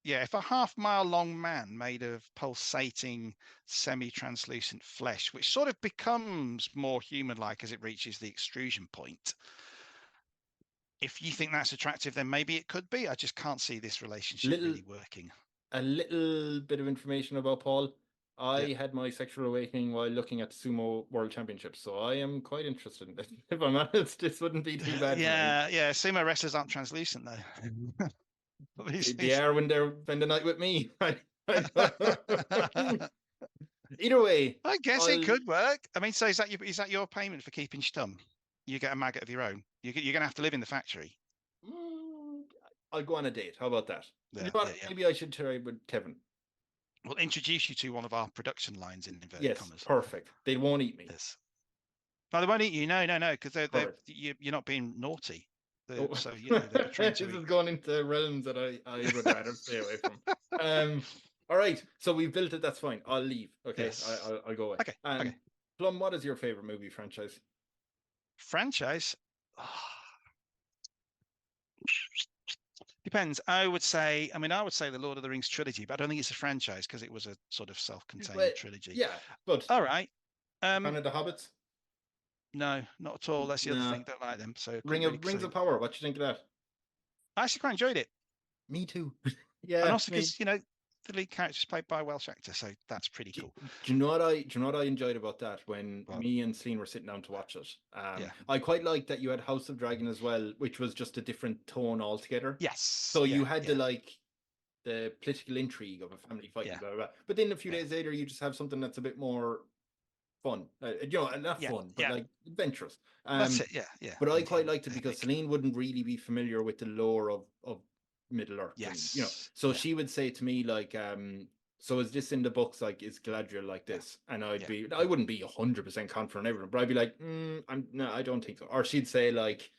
if a half-mile long man made of pulsating, semi-translucent flesh, which sort of becomes more human-like as it reaches the extrusion point. If you think that's attractive, then maybe it could be. I just can't see this relationship really working. a little bit of information about Paul. I had my sexual awakening while looking at the Sumo World Championships, so I am quite interested in this. If I'm honest, this wouldn't be too bad for me. Yeah. Sumo wrestlers aren't translucent though. They are when they're spend the night with me. Either way, I guess it could work. I mean, so is that your payment for keeping stum? You get a maggot of your own. You're going to have to live in the factory. I'll go on a date. How about that? Yeah, you know what? Maybe I should try with Kevin. We'll introduce you to one of our production lines in inverted commas. Perfect. They won't eat me. Yes. No, they won't eat you. No, because you're not being naughty. So they're trying to. This is going into realms that I would rather stay away from. All right. So we've built it. That's fine. I'll leave. Okay. Yes. I'll go away. Okay. Plum, what is your favorite movie franchise? Franchise? Depends. I would say the Lord of the Rings trilogy, but I don't think it's a franchise because it was a sort of self-contained trilogy. Yeah, but all right. Fan of the Hobbits? No, not at all. That's the other thing. Don't like them. So Rings of Power. What do you think of that? I actually quite enjoyed it. Me too. Yeah, and also because the lead character is played by a Welsh actor, so that's pretty cool. Do you know what I enjoyed about that when me and Celine were sitting down to watch it? I quite liked that you had House of Dragon as well, which was just a different tone altogether. Yes. So you had the political intrigue of a family fighting, blah, blah, blah. But then a few days later, you just have something that's a bit more fun, not fun, but like adventurous. That's it. Yeah. But I quite liked it because Celine wouldn't really be familiar with the lore of Middle Earth. Yes. So she would say to me like, so is this in the books? Like, is Galadriel like this? And I wouldn't be 100% confident in everything, but I'd be like, no, I don't think so. Or she'd say like,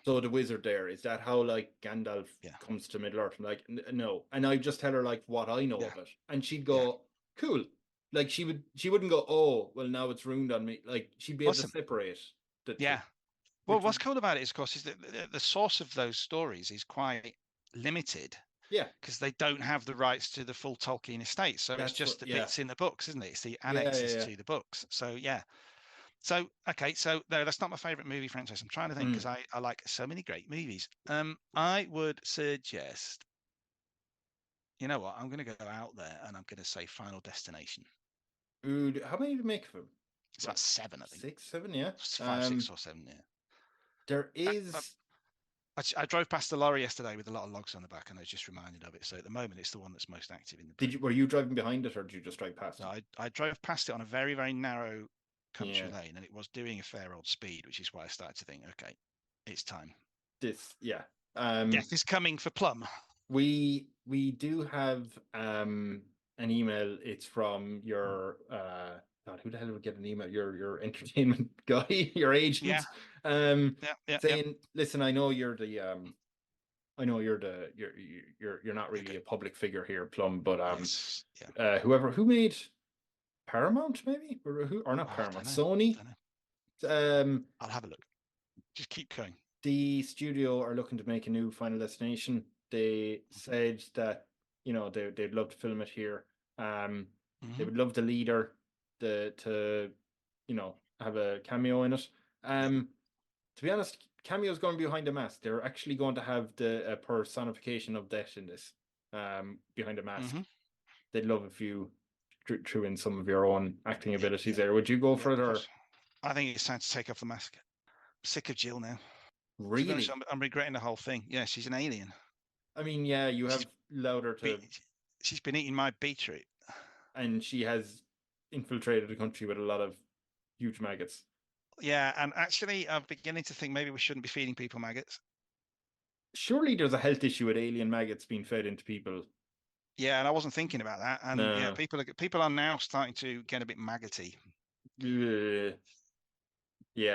so the wizard there, is that how like Gandalf comes to Middle Earth? I'm like, no. And I just tell her like what I know of it, and she'd go, cool. Like she wouldn't go, oh, well now it's ruined on me. Like she'd be able to separate. Well, what's cool about it is, of course, is that the source of those stories is quite limited. Yeah, because they don't have the rights to the full Tolkien estate, so it's just the bits in the books, isn't it? It's the annexes to the books. So So okay, so no, that's not my favorite movie franchise. I'm trying to think because I like so many great movies. I would suggest, you know what? I'm going to go out there and I'm going to say Final Destination. How many do you make of them? It's about 7, I think. 6, 7, yeah. 5, 6 or 7, yeah. There is. I drove past the lorry yesterday with a lot of logs on the back, and I was just reminded of it. So at the moment, it's the one that's most active in the. Were you driving behind it, or did you just drive past it? No, I drove past it on a very, very narrow country lane, and it was doing a fair old speed, which is why I started to think, okay, it's time. Death is coming for Plum. We do have an email. It's from your God, who the hell would get an email? Your entertainment guy, your agent. Saying, listen, I know you're you're not really a public figure here, Plum, but who made Paramount, maybe, or not Paramount, Sony. I'll have a look. Just keep going. The studio are looking to make a new Final Destination. They said that they'd love to film it here. They would love the leader to have a cameo in it. To be honest, cameo's going to be behind a mask. They're actually going to have the personification of death in this behind a mask. They'd love if you threw in some of your own acting abilities there. Would you go for it, or? I think it's time to take off the mask. I'm sick of Jill now. Really? I'm regretting the whole thing. Yeah, she's an alien. I mean, yeah, you have allowed her to. She's been eating my beetroot. And she has infiltrated the country with a lot of huge maggots. Yeah, and actually, I'm beginning to think maybe we shouldn't be feeding people maggots. Surely there's a health issue with alien maggots being fed into people. Yeah, and I wasn't thinking about that. And people are now starting to get a bit maggoty. Yeah.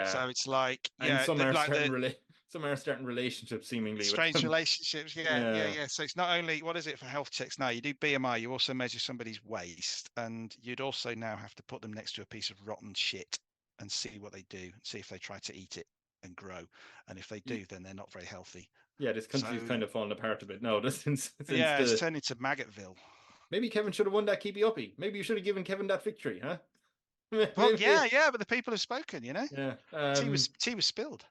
So it's like, and some are starting relationships seemingly. Strange relationships. Yeah. So it's not only, what is it for health checks now? You do BMI, you also measure somebody's waist, and you'd also now have to put them next to a piece of rotten shit and see what they do, see if they try to eat it and grow. And if they do, then they're not very healthy. Yeah, this country's kind of fallen apart a bit now. It's turned into Maggotville. Maybe Kevin should have won that Keepy Uppy. Maybe you should have given Kevin that victory, huh? Well, yeah, but the people have spoken, Yeah. Tea was spilled.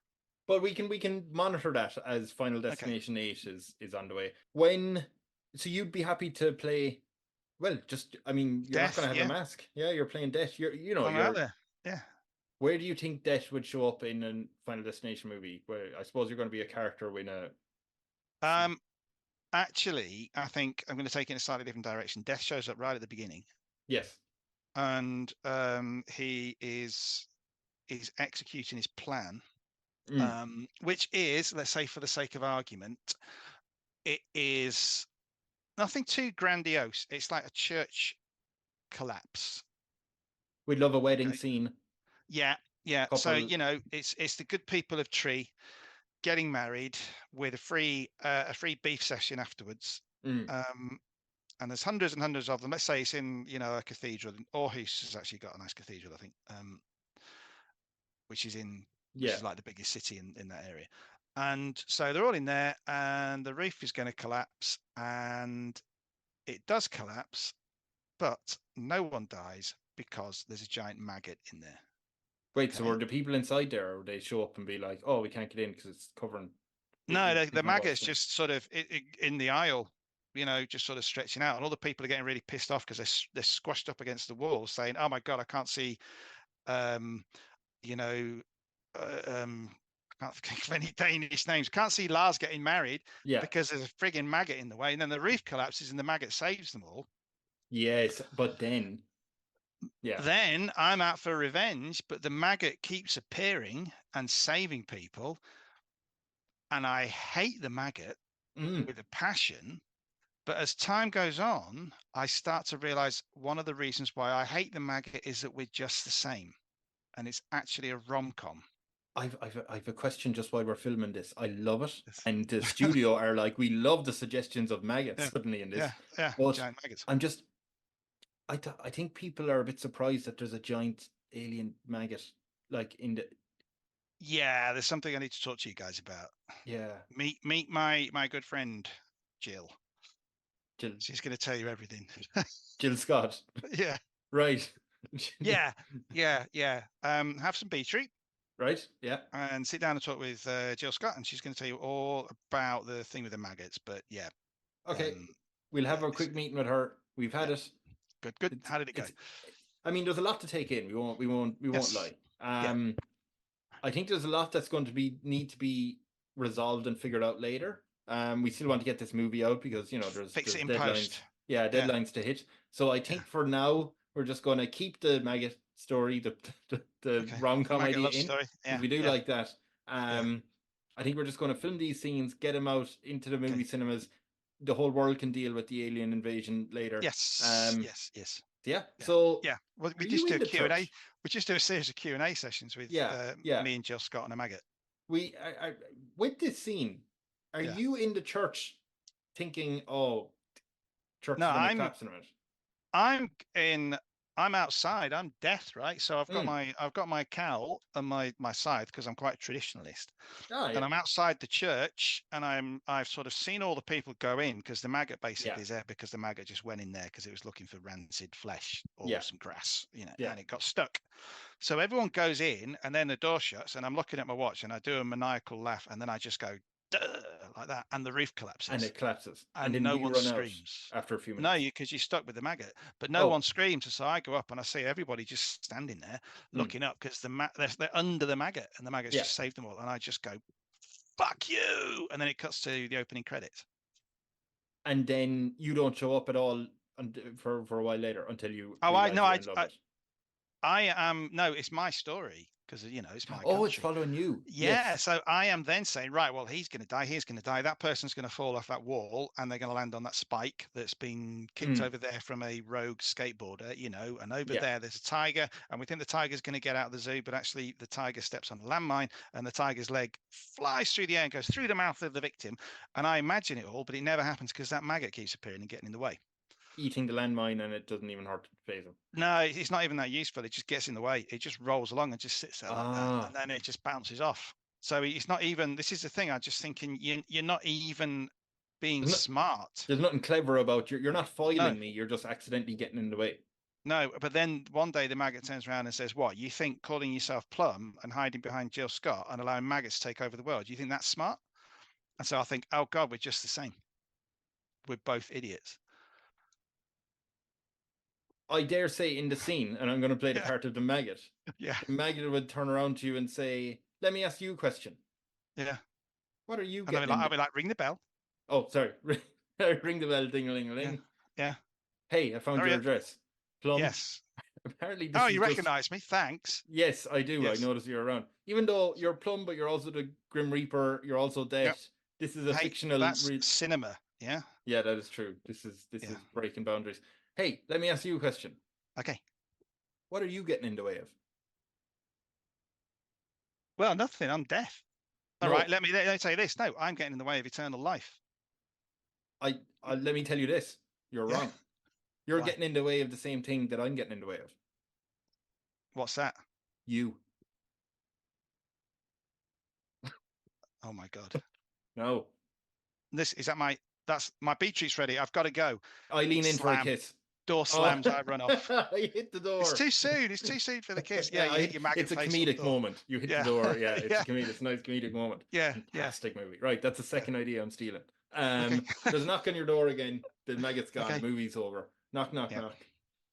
But we can monitor that as Final Destination 8 is on the way. When So you'd be happy to play, well, just, I mean, you're Death, not going to have a mask. Yeah, you're playing Death. I'm out there. Yeah. Where do you think Death would show up in a Final Destination movie? Where I suppose you're going to be a character in a. Actually, I think I'm going to take it in a slightly different direction. Death shows up right at the beginning. Yes. And he is executing his plan, which is, let's say for the sake of argument, it is nothing too grandiose. It's like a church collapse. We'd love a wedding scene. Yeah. Couple. So, it's the good people of Tree getting married with a free beef session afterwards. And there's hundreds and hundreds of them. Let's say it's in, a cathedral. Aarhus has actually got a nice cathedral, I think, which is like the biggest city in that area. And so they're all in there, and the roof is going to collapse, and it does collapse, but no one dies because there's a giant maggot in there. Wait, so are the people inside there, or they show up and be like, "Oh, we can't get in because it's covering"? No, the maggot's just sort of in the aisle, just sort of stretching out, and all the people are getting really pissed off because they're squashed up against the wall, saying, "Oh my god, I can't see," I can't think of any Danish names. Can't see Lars getting married because there's a frigging maggot in the way, and then the roof collapses and the maggot saves them all. Yes, but then. Yeah. Then I'm out for revenge, but the maggot keeps appearing and saving people. And I hate the maggot with a passion. But as time goes on, I start to realize one of the reasons why I hate the maggot is that we're just the same. And it's actually a rom-com. I've a question just while we're filming this. I love it. And the studio are like, we love the suggestions of maggots suddenly in this. Yeah, but giant maggots. I think people are a bit surprised that there's a giant alien maggot like in the. Yeah, there's something I need to talk to you guys about. Yeah. Meet my good friend Jill. She's going to tell you everything. Jill Scott. Yeah. Right. Yeah. Have some beetroot. Right. Yeah. And sit down and talk with Jill Scott, and she's going to tell you all about the thing with the maggots. But yeah. Okay. We'll have a quick meeting with her. We've had it. Good. How did it go? I mean, there's a lot to take in. We won't lie. I think there's a lot that's going to need to be resolved and figured out later. We still want to get this movie out because there's deadlines. Post. Yeah, deadlines to hit. So I think for now we're just going to keep the maggot story, the rom-com idea in. Yeah. We do like that. I think we're just going to film these scenes, get them out into the movie cinemas. The whole world can deal with the alien invasion later. Yes. Yeah. So well, we just do a Q&A. We just do a series of Q&A sessions with me and Jill Scott and a maggot. We with this scene. Are you in the church thinking, "Oh, church is going to collapse in a minute"? I'm outside. I'm Death, right? So I've got my cowl and my scythe because I'm quite traditionalist. And I'm outside the church, and I've sort of seen all the people go in because the maggot basically is there because the maggot just went in there because it was looking for rancid flesh or some grass, and it got stuck. So everyone goes in, and then the door shuts, and I'm looking at my watch, and I do a maniacal laugh, and then I just go like that, and the roof collapses. And it collapses. And no one screams after a few minutes. No, because you're stuck with the maggot. But no one screams. So I go up and I see everybody just standing there looking up because they're under the maggot, and the maggot's just saved them all. And I just go, "Fuck you!" And then it cuts to the opening credits. And then you don't show up at all for a while later until you. It's my story. Because it's my country. It's following you. Yeah, so I am then saying, right, well, he's going to die, he's going to die, that person's going to fall off that wall, and they're going to land on that spike that's been kicked over there from a rogue skateboarder, and over there there's a tiger, and we think the tiger's going to get out of the zoo, but actually the tiger steps on a landmine, and the tiger's leg flies through the air and goes through the mouth of the victim, and I imagine it all, but it never happens because that maggot keeps appearing and getting in the way. Eating the landmine, and it doesn't even hurt to phase him. No, it's not even that useful. It just gets in the way. It just rolls along and just sits there like that, and then it just bounces off. So it's not even. This is the thing. I'm just thinking you're not even being smart. There's nothing clever about you. You're not foiling me. You're just accidentally getting in the way. No, but then one day the maggot turns around and says, "What? You think calling yourself Plum and hiding behind Jill Scott and allowing maggots to take over the world? Do you think that's smart?" And so I think, "Oh God, we're just the same." we're both idiots. I dare say in the scene, and I'm going to play the part of the maggot. Yeah. The maggot would turn around to you and say, "Let me ask you a question." Yeah. What are you And getting? I'll be like, ring the bell. Oh, sorry. Ring the bell, ding-a-ling-a-ling. Yeah. Hey, I found your address. Plum. Yes. Apparently, this Oh, is you just... recognise me? Thanks. Yes, I do. Yes. I noticed you're around. Even though you're Plum, but you're also the Grim Reaper. You're also dead. Yep. This is a fictional. That's cinema. Yeah. Yeah, that is true. This is breaking boundaries. Hey, let me ask you a question. Okay. What are you getting in the way of? Well, nothing. I'm deaf. No. All right. Let me tell you this. No, I'm getting in the way of eternal life. Let me tell you this. You're wrong. You're getting in the way of the same thing that I'm getting in the way of. What's that? You. Oh my God. No. That's my beetroot's ready. I've got to go. I lean in for a kiss. Door slams, I run off. I hit the door. It's too soon. It's too soon for the kiss. Yeah, you hit your maggot it's a face comedic moment. You hit the door. Yeah, it's a nice comedic moment. Yeah. Fantastic movie. Right, that's the second idea I'm stealing. There's a knock on your door again. The maggot's gone. Okay. Movie's over. Knock, knock, knock.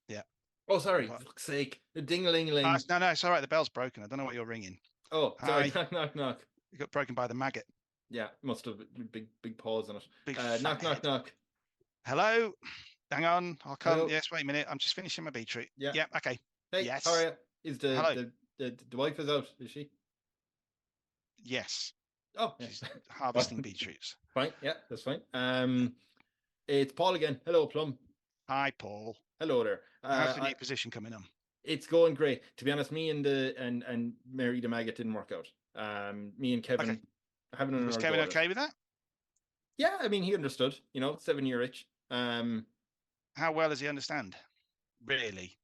Yeah. Oh, sorry. For fuck's sake. The ding-a-ling-a-ling. No, it's all right. The bell's broken. I don't know what you're ringing. Oh, sorry. Knock, knock, knock. You got broken by the maggot. Yeah, must have big paws on it. Big knock, knock, knock. Hello. Hang on. I'll come. Hello. Yes, wait a minute. I'm just finishing my beetroot. Yeah. Yeah. Okay. Hey, yes. how are you? Is Hello. the wife is out? Is she? Yes. Oh, she's harvesting beetroots. Fine. Yeah, that's fine. It's Paul again. Hello, Plum. Hi, Paul. Hello there. How's the new position coming on? It's going great. To be honest, me and Mary the maggot didn't work out. Me and Kevin having another. Was Kevin okay with that? Yeah, I mean he understood. 7-year itch. How well does he understand? Really?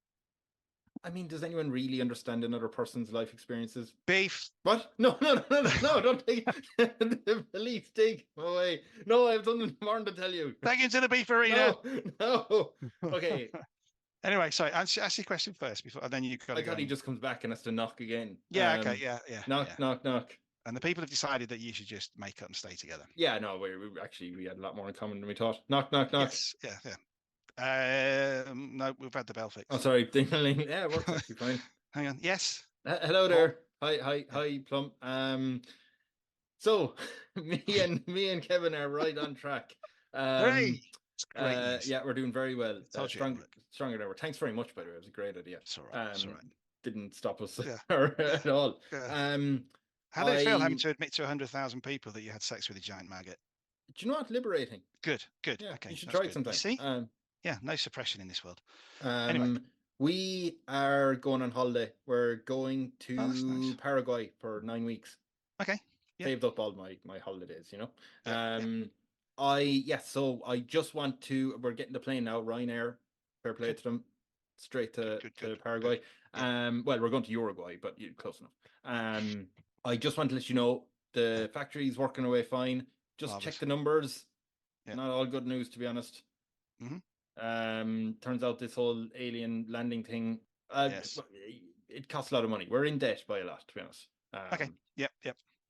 I mean, does anyone really understand another person's life experiences? Beef. What? No, don't take the police, take him away. No, I have something important to tell you. Take him to the beef arena. No. Okay. Anyway, sorry, ask your question first before, and then you got to go. He just comes back and has to knock again. Yeah, okay, yeah. Knock. And the people have decided that you should just make up and stay together. Yeah, no, we had a lot more in common than we thought. Knock. Yes, yeah. No, we've had the bell fixed. Oh, sorry, ding-a-ling. Yeah, it works actually fine. Hang on. Yes. Hello there. Hi, Plum. So me and Kevin are right on track. Hooray! Great news. Yeah, we're doing very well. Stronger than ever. Thanks very much, by the way. It was a great idea. It's all right. It's all right. Didn't stop us at all. How did it feel having to admit to 100,000 people that you had sex with a giant maggot? Do you know what? Liberating. Good. Yeah, Okay, you should try it sometime. You see? Yeah, no suppression in this world. Anyway, we are going on holiday. We're going to Paraguay for 9 weeks. Okay. Yeah. Saved up all my holidays, Yeah. So I just want to. We're getting the plane now. Ryanair, fair play to them, straight to Paraguay. Good. Yeah. Well, we're going to Uruguay, but close enough. I just want to let you know the factory's working away fine. Just check the numbers. Yeah. Not all good news, to be honest. Mm-hmm. Turns out this whole alien landing thing. Yes. It costs a lot of money. We're in debt by a lot, to be honest. Okay. Yep.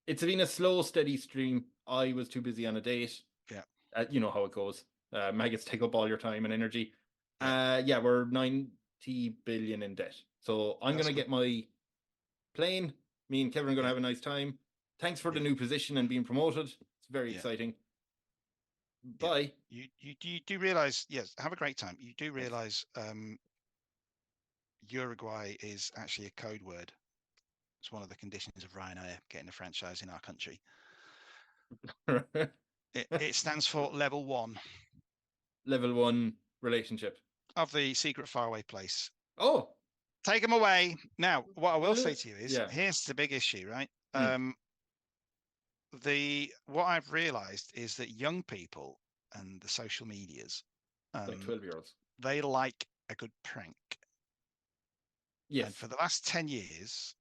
It's been a slow, steady stream. I was too busy on a date. Yeah. You know how it goes. Maggots take up all your time and energy. We're 90 billion in debt. So I'm going to get my plane. Me and Kevin are going to have a nice time. Thanks for the new position and being promoted. It's very exciting. Bye. You do realize, yes, have a great time. You do realize Uruguay is actually a code word. It's one of the conditions of Ryanair getting a franchise in our country. It stands for level 1. Level 1 relationship. Of the secret faraway place. Oh. Take them away. Now, what I will say to you is, here's the big issue, right? What I've realized is that young people and the social medias, like 12-year-olds, they like a good prank. Yes. And for the last 10 years,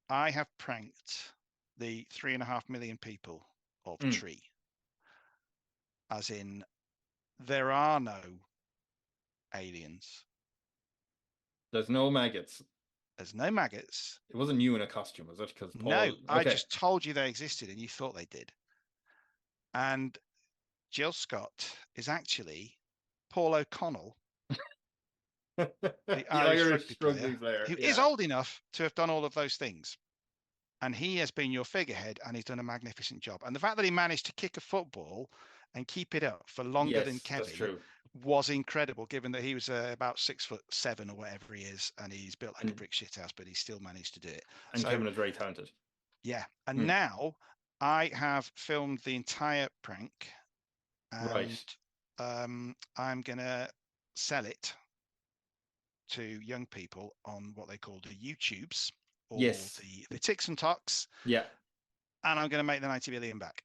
I have pranked the 3.5 million people of Tree. As in, there are no aliens. There's no maggots. There's no maggots. It wasn't you in a costume, was it? Because no, I just told you they existed and you thought they did. And Jill Scott is actually Paul O'Connell, the Irish rugby player, who is old enough to have done all of those things. And he has been your figurehead, and he's done a magnificent job. And the fact that he managed to kick a football and keep it up for longer than Kevin was incredible, given that he was about 6'7" or whatever he is, and he's built like a brick shithouse, but he still managed to do it. And Kevin is very talented. Yeah. And now I have filmed the entire prank, and I'm going to sell it to young people on what they call the YouTubes. Or the Ticks and Tocks. Yeah. And I'm going to make the 90 million back.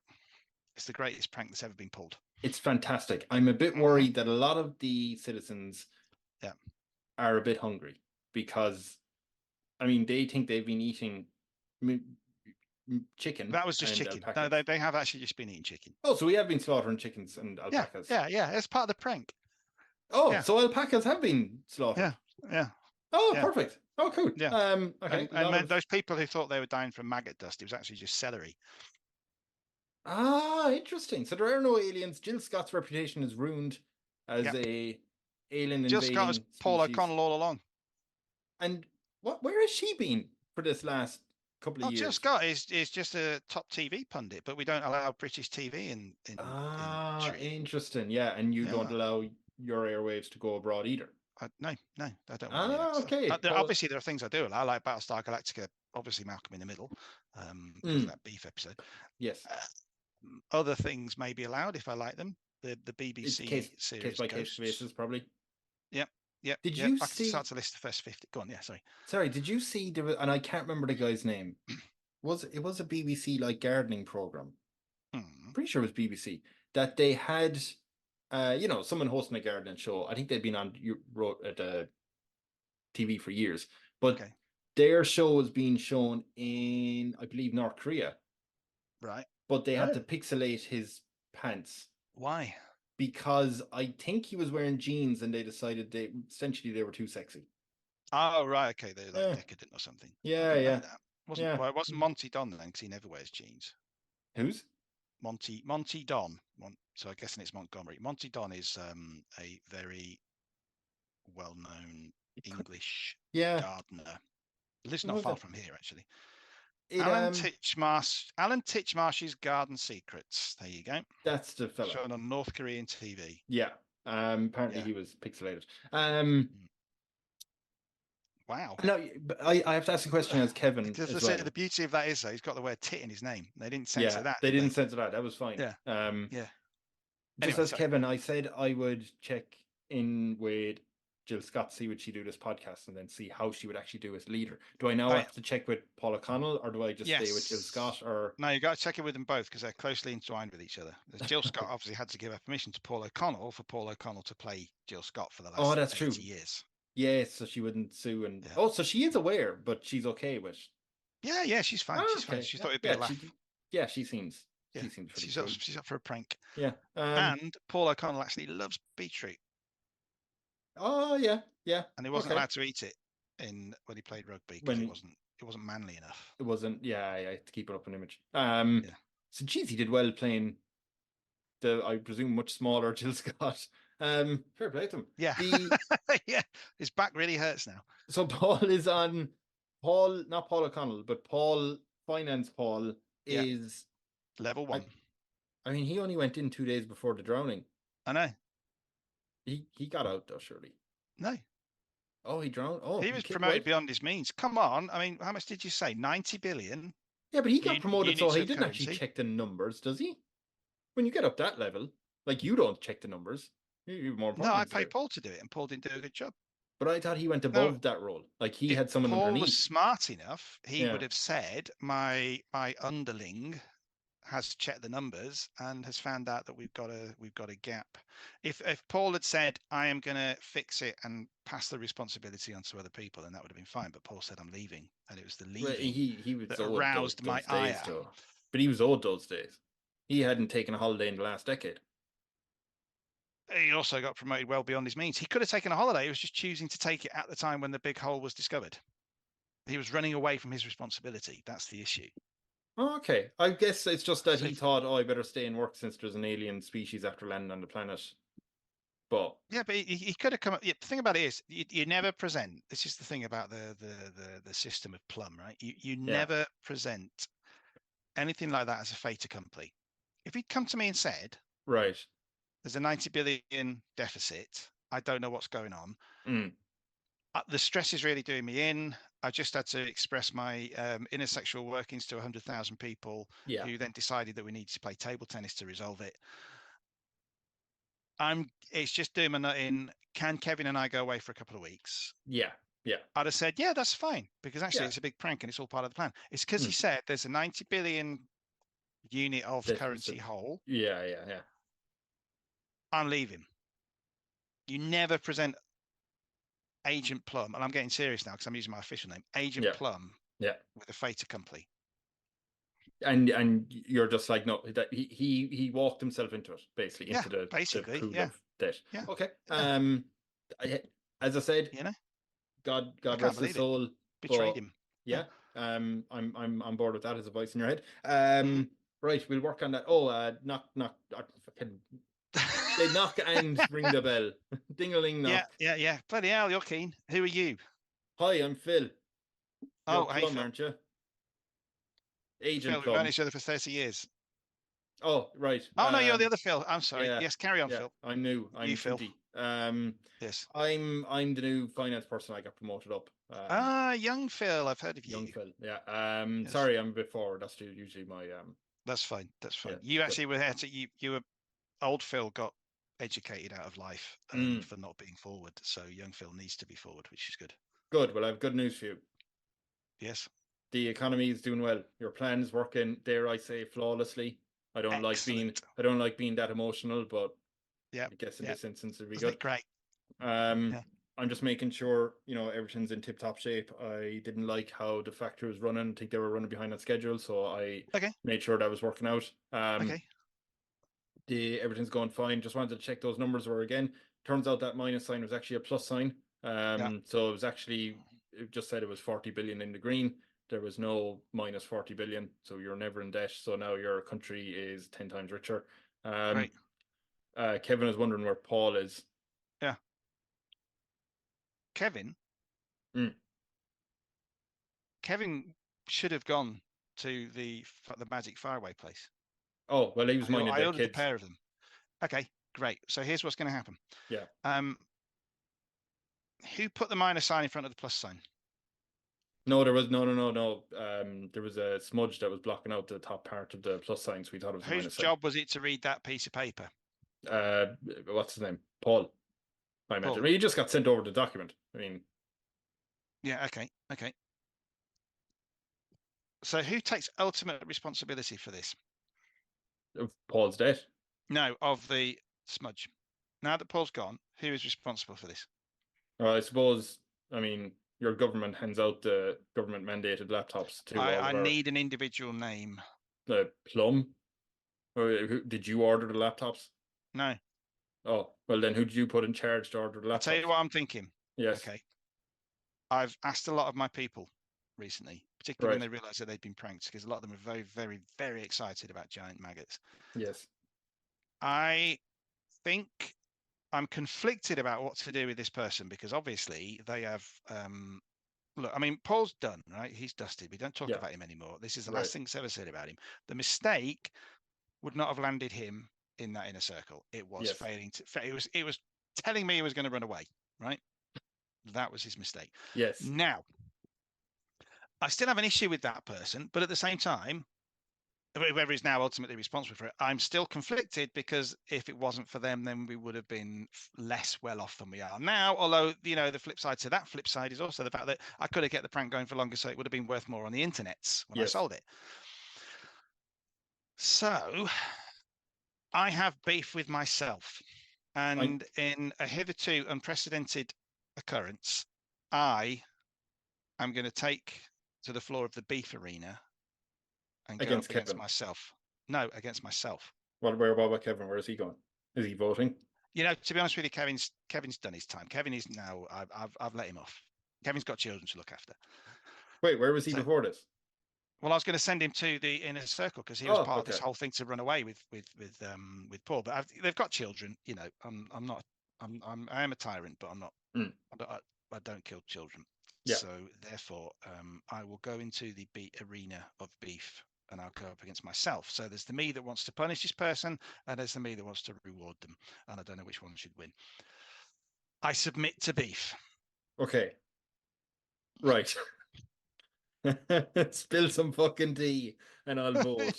It's the greatest prank that's ever been pulled. It's fantastic. I'm a bit worried that a lot of the citizens are a bit hungry because, I mean, they think they've been eating chicken. That was just chicken. No, they have actually just been eating chicken. Oh, so we have been slaughtering chickens and alpacas. Yeah. It's part of the prank. Oh, so alpacas have been slaughtered. Yeah. Oh, perfect. Oh, cool. Yeah. Okay. And those people who thought they were dying from maggot dust, it was actually just celery. Ah, interesting. So there are no aliens. Jill Scott's reputation is ruined as a alien Jill invading Scott was Paul O'Connell all along. And where has she been for this last couple of years? Jill Scott is just a top TV pundit, but we don't allow British TV in interesting. Yeah, and you don't allow your airwaves to go abroad either. No, I don't want okay. Obviously, there are things I do. I like Battlestar Galactica, obviously Malcolm in the Middle, because of that beef episode. Yes. Other things may be allowed if I like them. The BBC series. Case by case basis, probably. Yep. Did you I see? can start to list the first 50. Go on, sorry. Sorry, did you see, and I can't remember the guy's name. It was a BBC like gardening program. Pretty sure it was BBC, that they had someone hosting a gardening show. I think they'd been on the TV for years, but their show was being shown in, I believe, North Korea. Right. But they had to pixelate his pants. Why? Because I think he was wearing jeans and they decided they were too sexy. Oh, right. Okay. They're like decadent or something. Yeah. Well, it wasn't Monty Don then, because he never wears jeans. Who's? Monty Don. So I'm guessing it's Montgomery. Monty Don is a very well-known English gardener. Lives not far from here, actually. Alan Titchmarsh's Garden Secrets. There you go. That's the fella. Shown on North Korean TV. Yeah. Apparently he was pixelated. Wow. No, but I have to ask a question as Kevin. The beauty of that is, though, he's got the word tit in his name. They didn't censor that. They didn't censor that. That was fine. Yeah. Just as Kevin, I said I would check in with Jill Scott, see would she do this podcast, and then see how she would actually do as leader. Do I now have to check with Paul O'Connell, or do I just stay with Jill Scott? Or no, you got to check it with them both because they're closely entwined with each other. Jill Scott obviously had to give her permission to Paul O'Connell for Paul O'Connell to play Jill Scott for the last 80 years. Yeah, so she wouldn't sue, and so she is aware, but she's okay with. Yeah, she's fine. She's fine. She thought it'd be a laugh. She seems. Yeah. She seems pretty she's up for a prank. Yeah. And Paul O'Connell actually loves beetroot. Oh yeah. And he wasn't allowed to eat it when he played rugby because it wasn't manly enough. It wasn't. Yeah, to keep it up an image. So geez, he did well playing I presume much smaller Jill Scott. Fair play to him. Yeah. His back really hurts now. So Paul is on not Paul O'Connell, but Finance Paul is level 1. I mean, he only went in 2 days before the drowning. I know. He got out though, surely. No. Oh, he drowned. Oh, he was promoted beyond his means. Come on. I mean, how much did you say? 90 billion? Yeah, but he got promoted, so he didn't actually check the numbers, does he? When you get up that level, like, you don't check the numbers. You're more important. No, I paid Paul to do it, and Paul didn't do a good job. But I thought he went above that role. Like, he had someone underneath. Paul was smart enough. He would have said, my underling has checked the numbers and has found out that we've got a gap. If Paul had said, I am going to fix it and pass the responsibility on to other people, then that would have been fine. But Paul said, I'm leaving, and it was the leaving he was that aroused my ire. But he was owed those days. He hadn't taken a holiday in the last decade. He also got promoted well beyond his means. He could have taken a holiday. He was just choosing to take it at the time when the big hole was discovered. He was running away from his responsibility. That's the issue. Oh, okay. I guess it's just that So he thought, oh, I better stay and work since there's an alien species after landing on the planet. But yeah, but he could have come up. Yeah, the thing about it is, you never present. This is the thing about the system of Plum, right? You never present anything like that as a fait accompli. If he'd come to me and said, right, "There's a 90 billion deficit. I don't know what's going on. The stress is really doing me in. I just had to express my inner sexual workings to 100,000 people who then decided that we needed to play table tennis to resolve it. It's just doing my nut in. Can Kevin and I go away for a couple of weeks?" Yeah. I'd have said, yeah, that's fine, because actually Yeah. it's a big prank and it's all part of the plan. It's because he said there's a 90 billion unit of currency hole. Yeah. I'm leaving. You never present Agent Plum, and I'm getting serious now because I'm using my official name, Agent Plum, with a fait accompli. And you're just like, no, that he walked himself into it, basically, into the pool of debt. Yeah. Okay. As I said, God rest his soul. Betrayed him. Yeah. I'm on board with that as a voice in your head. Right, we'll work on that. Oh, knock. They knock and ring the bell. Ding-a-ling knock. Yeah. Bloody hell, you're keen. Who are you? Hi, I'm Phil. You're Plum, Phil. aren't you? Agent Phil, Plum. we've known each other for 30 years. Oh, right. Oh, no, you're the other Phil. I'm sorry. Yeah. Yes, carry on, Phil. I'm new. I'm you, Phil. Yes. I'm the new finance person. I got promoted up. Young Phil. I've heard of you. Young Phil. Yeah. Yes. Sorry, I'm a bit forward. That's usually my That's fine. Yeah, you actually were here to you were old Phil got educated out of life for not being forward. So young Phil needs to be forward, which is good. Good. Well, I have good news for you. Yes. The economy is doing well. Your plan is working, dare I say, flawlessly. I don't like being that emotional, but I guess in this instance it'd be good. Great. I'm just making sure, everything's in tip-top shape. I didn't like how the factory was running. I think they were running behind on schedule, so I made sure that was working out. Everything's going fine. Just wanted to check those numbers were again. Turns out that minus sign was actually a plus sign. So it just said it was 40 billion in the green. There was no minus 40 billion, so you're never in debt. So now your country is 10 times richer. Right. Kevin is wondering where Paul is. Yeah. Kevin? Kevin should have gone to the magic faraway place. Oh, well, he was minding their kids. I ordered a pair of them. Okay, great. So here's what's going to happen. Yeah. Who put the minus sign in front of the plus sign? No, there was no. There was a smudge that was blocking out the top part of the plus sign, so we thought it was a minus sign. Whose job was it to read that piece of paper? What's his name? Paul. I imagine. Well, he just got sent over the document. I mean. Yeah. Okay. So who takes ultimate responsibility for this? Of Paul's death? No, of the smudge. Now that Paul's gone, who is responsible for this? I suppose. I mean, your government hands out the government mandated laptops to I need an individual name. The Plum? Did you order the laptops? No. Oh, well then who did you put in charge to order the laptops? I'll tell you what I'm thinking. Yes. Okay. I've asked a lot of my people recently, particularly when they realised that they'd been pranked, because a lot of them are very, very, very excited about giant maggots. Yes. I think I'm conflicted about what to do with this person, because obviously they have look, I mean, Paul's done, right? He's dusted. We don't talk about him anymore. This is the last thing that's ever said about him. The mistake would not have landed him in that inner circle. It was failing to. It was telling me he was going to run away, right? That was his mistake. Yes. Now, I still have an issue with that person, but at the same time, whoever is now ultimately responsible for it, I'm still conflicted, because if it wasn't for them, then we would have been less well off than we are now. Although, the flip side to that flip side is also the fact that I could have kept the prank going for longer, so it would have been worth more on the internets when I sold it. So I have beef with myself, and in a hitherto unprecedented occurrence, I am going to take to the floor of the beef arena and go up against myself. No, against myself. What about Kevin? Where is he going? Is he voting? To be honest with you, Kevin's done his time. Kevin is now. I've let him off. Kevin's got children to look after. Wait, where was he before this? Well, I was going to send him to the inner circle because he was part of this whole thing to run away with Paul. But they've got children. You know, I am a tyrant, but I'm not. I don't kill children. Yeah. So therefore, I will go into the arena of beef, and I'll go up against myself. So there's the me that wants to punish this person, and there's the me that wants to reward them, and I don't know which one should win. I submit to beef. Okay. Right. Spill some fucking tea, and I'll vote.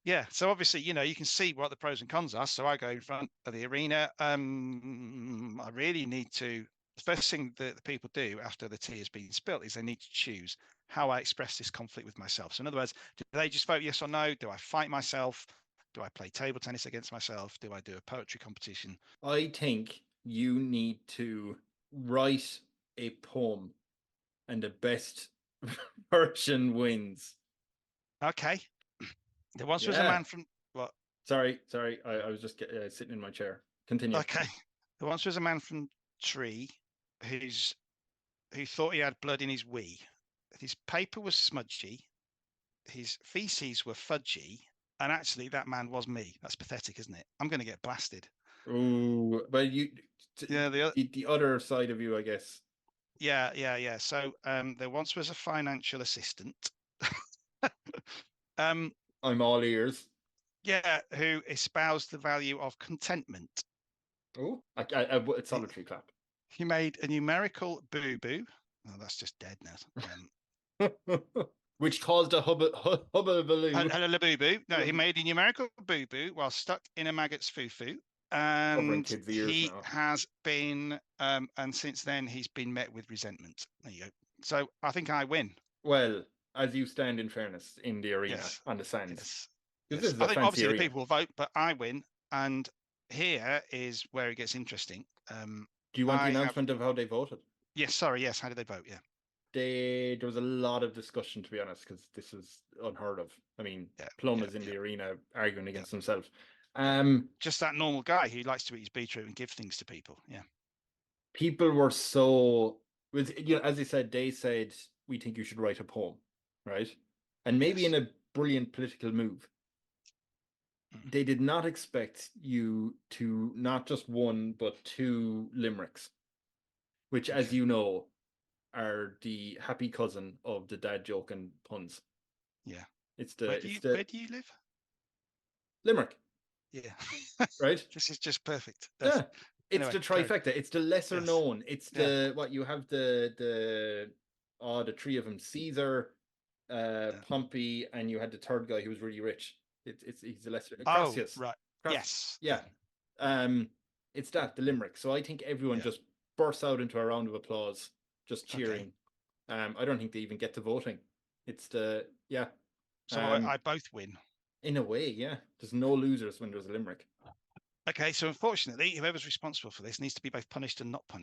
Yeah. So obviously, you know, you can see what the pros and cons are. So I go in front of the arena. I really need to. The first thing that the people do after the tea has been spilled is they need to choose how I express this conflict with myself. So in other words, do they just vote yes or no? Do I fight myself? Do I play table tennis against myself? Do I do a poetry competition? I think you need to write a poem, and the best version wins. Okay. There once was a man from what? Sorry. I was just sitting in my chair. Continue. Okay. There once was a man from Tree who thought he had blood in his wee. His paper was smudgy. His feces were fudgy. And actually, that man was me. That's pathetic, isn't it? I'm going to get blasted. Ooh, but you. Yeah, the other side of you, I guess. Yeah. So there once was a financial assistant. I'm all ears. Yeah, who espoused the value of contentment. Oh, it's solitary clap. He made a numerical boo-boo. Oh, that's just dead now. Which caused a hubba-baloo. A boo-boo. No, he made a numerical boo-boo while stuck in a maggot's foo-foo. And he has been, and since then, he's been met with resentment. There you go. So I think I win. Well, as you stand in fairness in the arena on the sands. Yes. I think obviously the people will vote, but I win. And here is where it gets interesting. Do you want the announcement of how they voted? Yes, sorry. Yes. How did they vote? Yeah. There was a lot of discussion, to be honest, because this is unheard of. I mean, Plum is in the arena arguing against himself. Just that normal guy who likes to eat his beetroot and give things to people. Yeah. People were so, as they said, we think you should write a poem, right? And maybe in a brilliant political move. They did not expect you to not just one, but two limericks, which, as you know, are the happy cousin of the dad joke and puns. Yeah. Where do you live? Limerick. Yeah. Right? This is just perfect. It's the trifecta. It's the lesser known. It's what you have the three of them: Caesar, Pompey, and you had the third guy who was really rich. He's the lesser. Crassus. Right. Yes. Yeah. It's the limerick. So I think everyone just bursts out into a round of applause, just cheering. Okay. I don't think they even get to voting. It's So I both win. In a way, yeah. There's no losers when there's a limerick. Okay, so unfortunately, whoever's responsible for this needs to be both punished and not punished.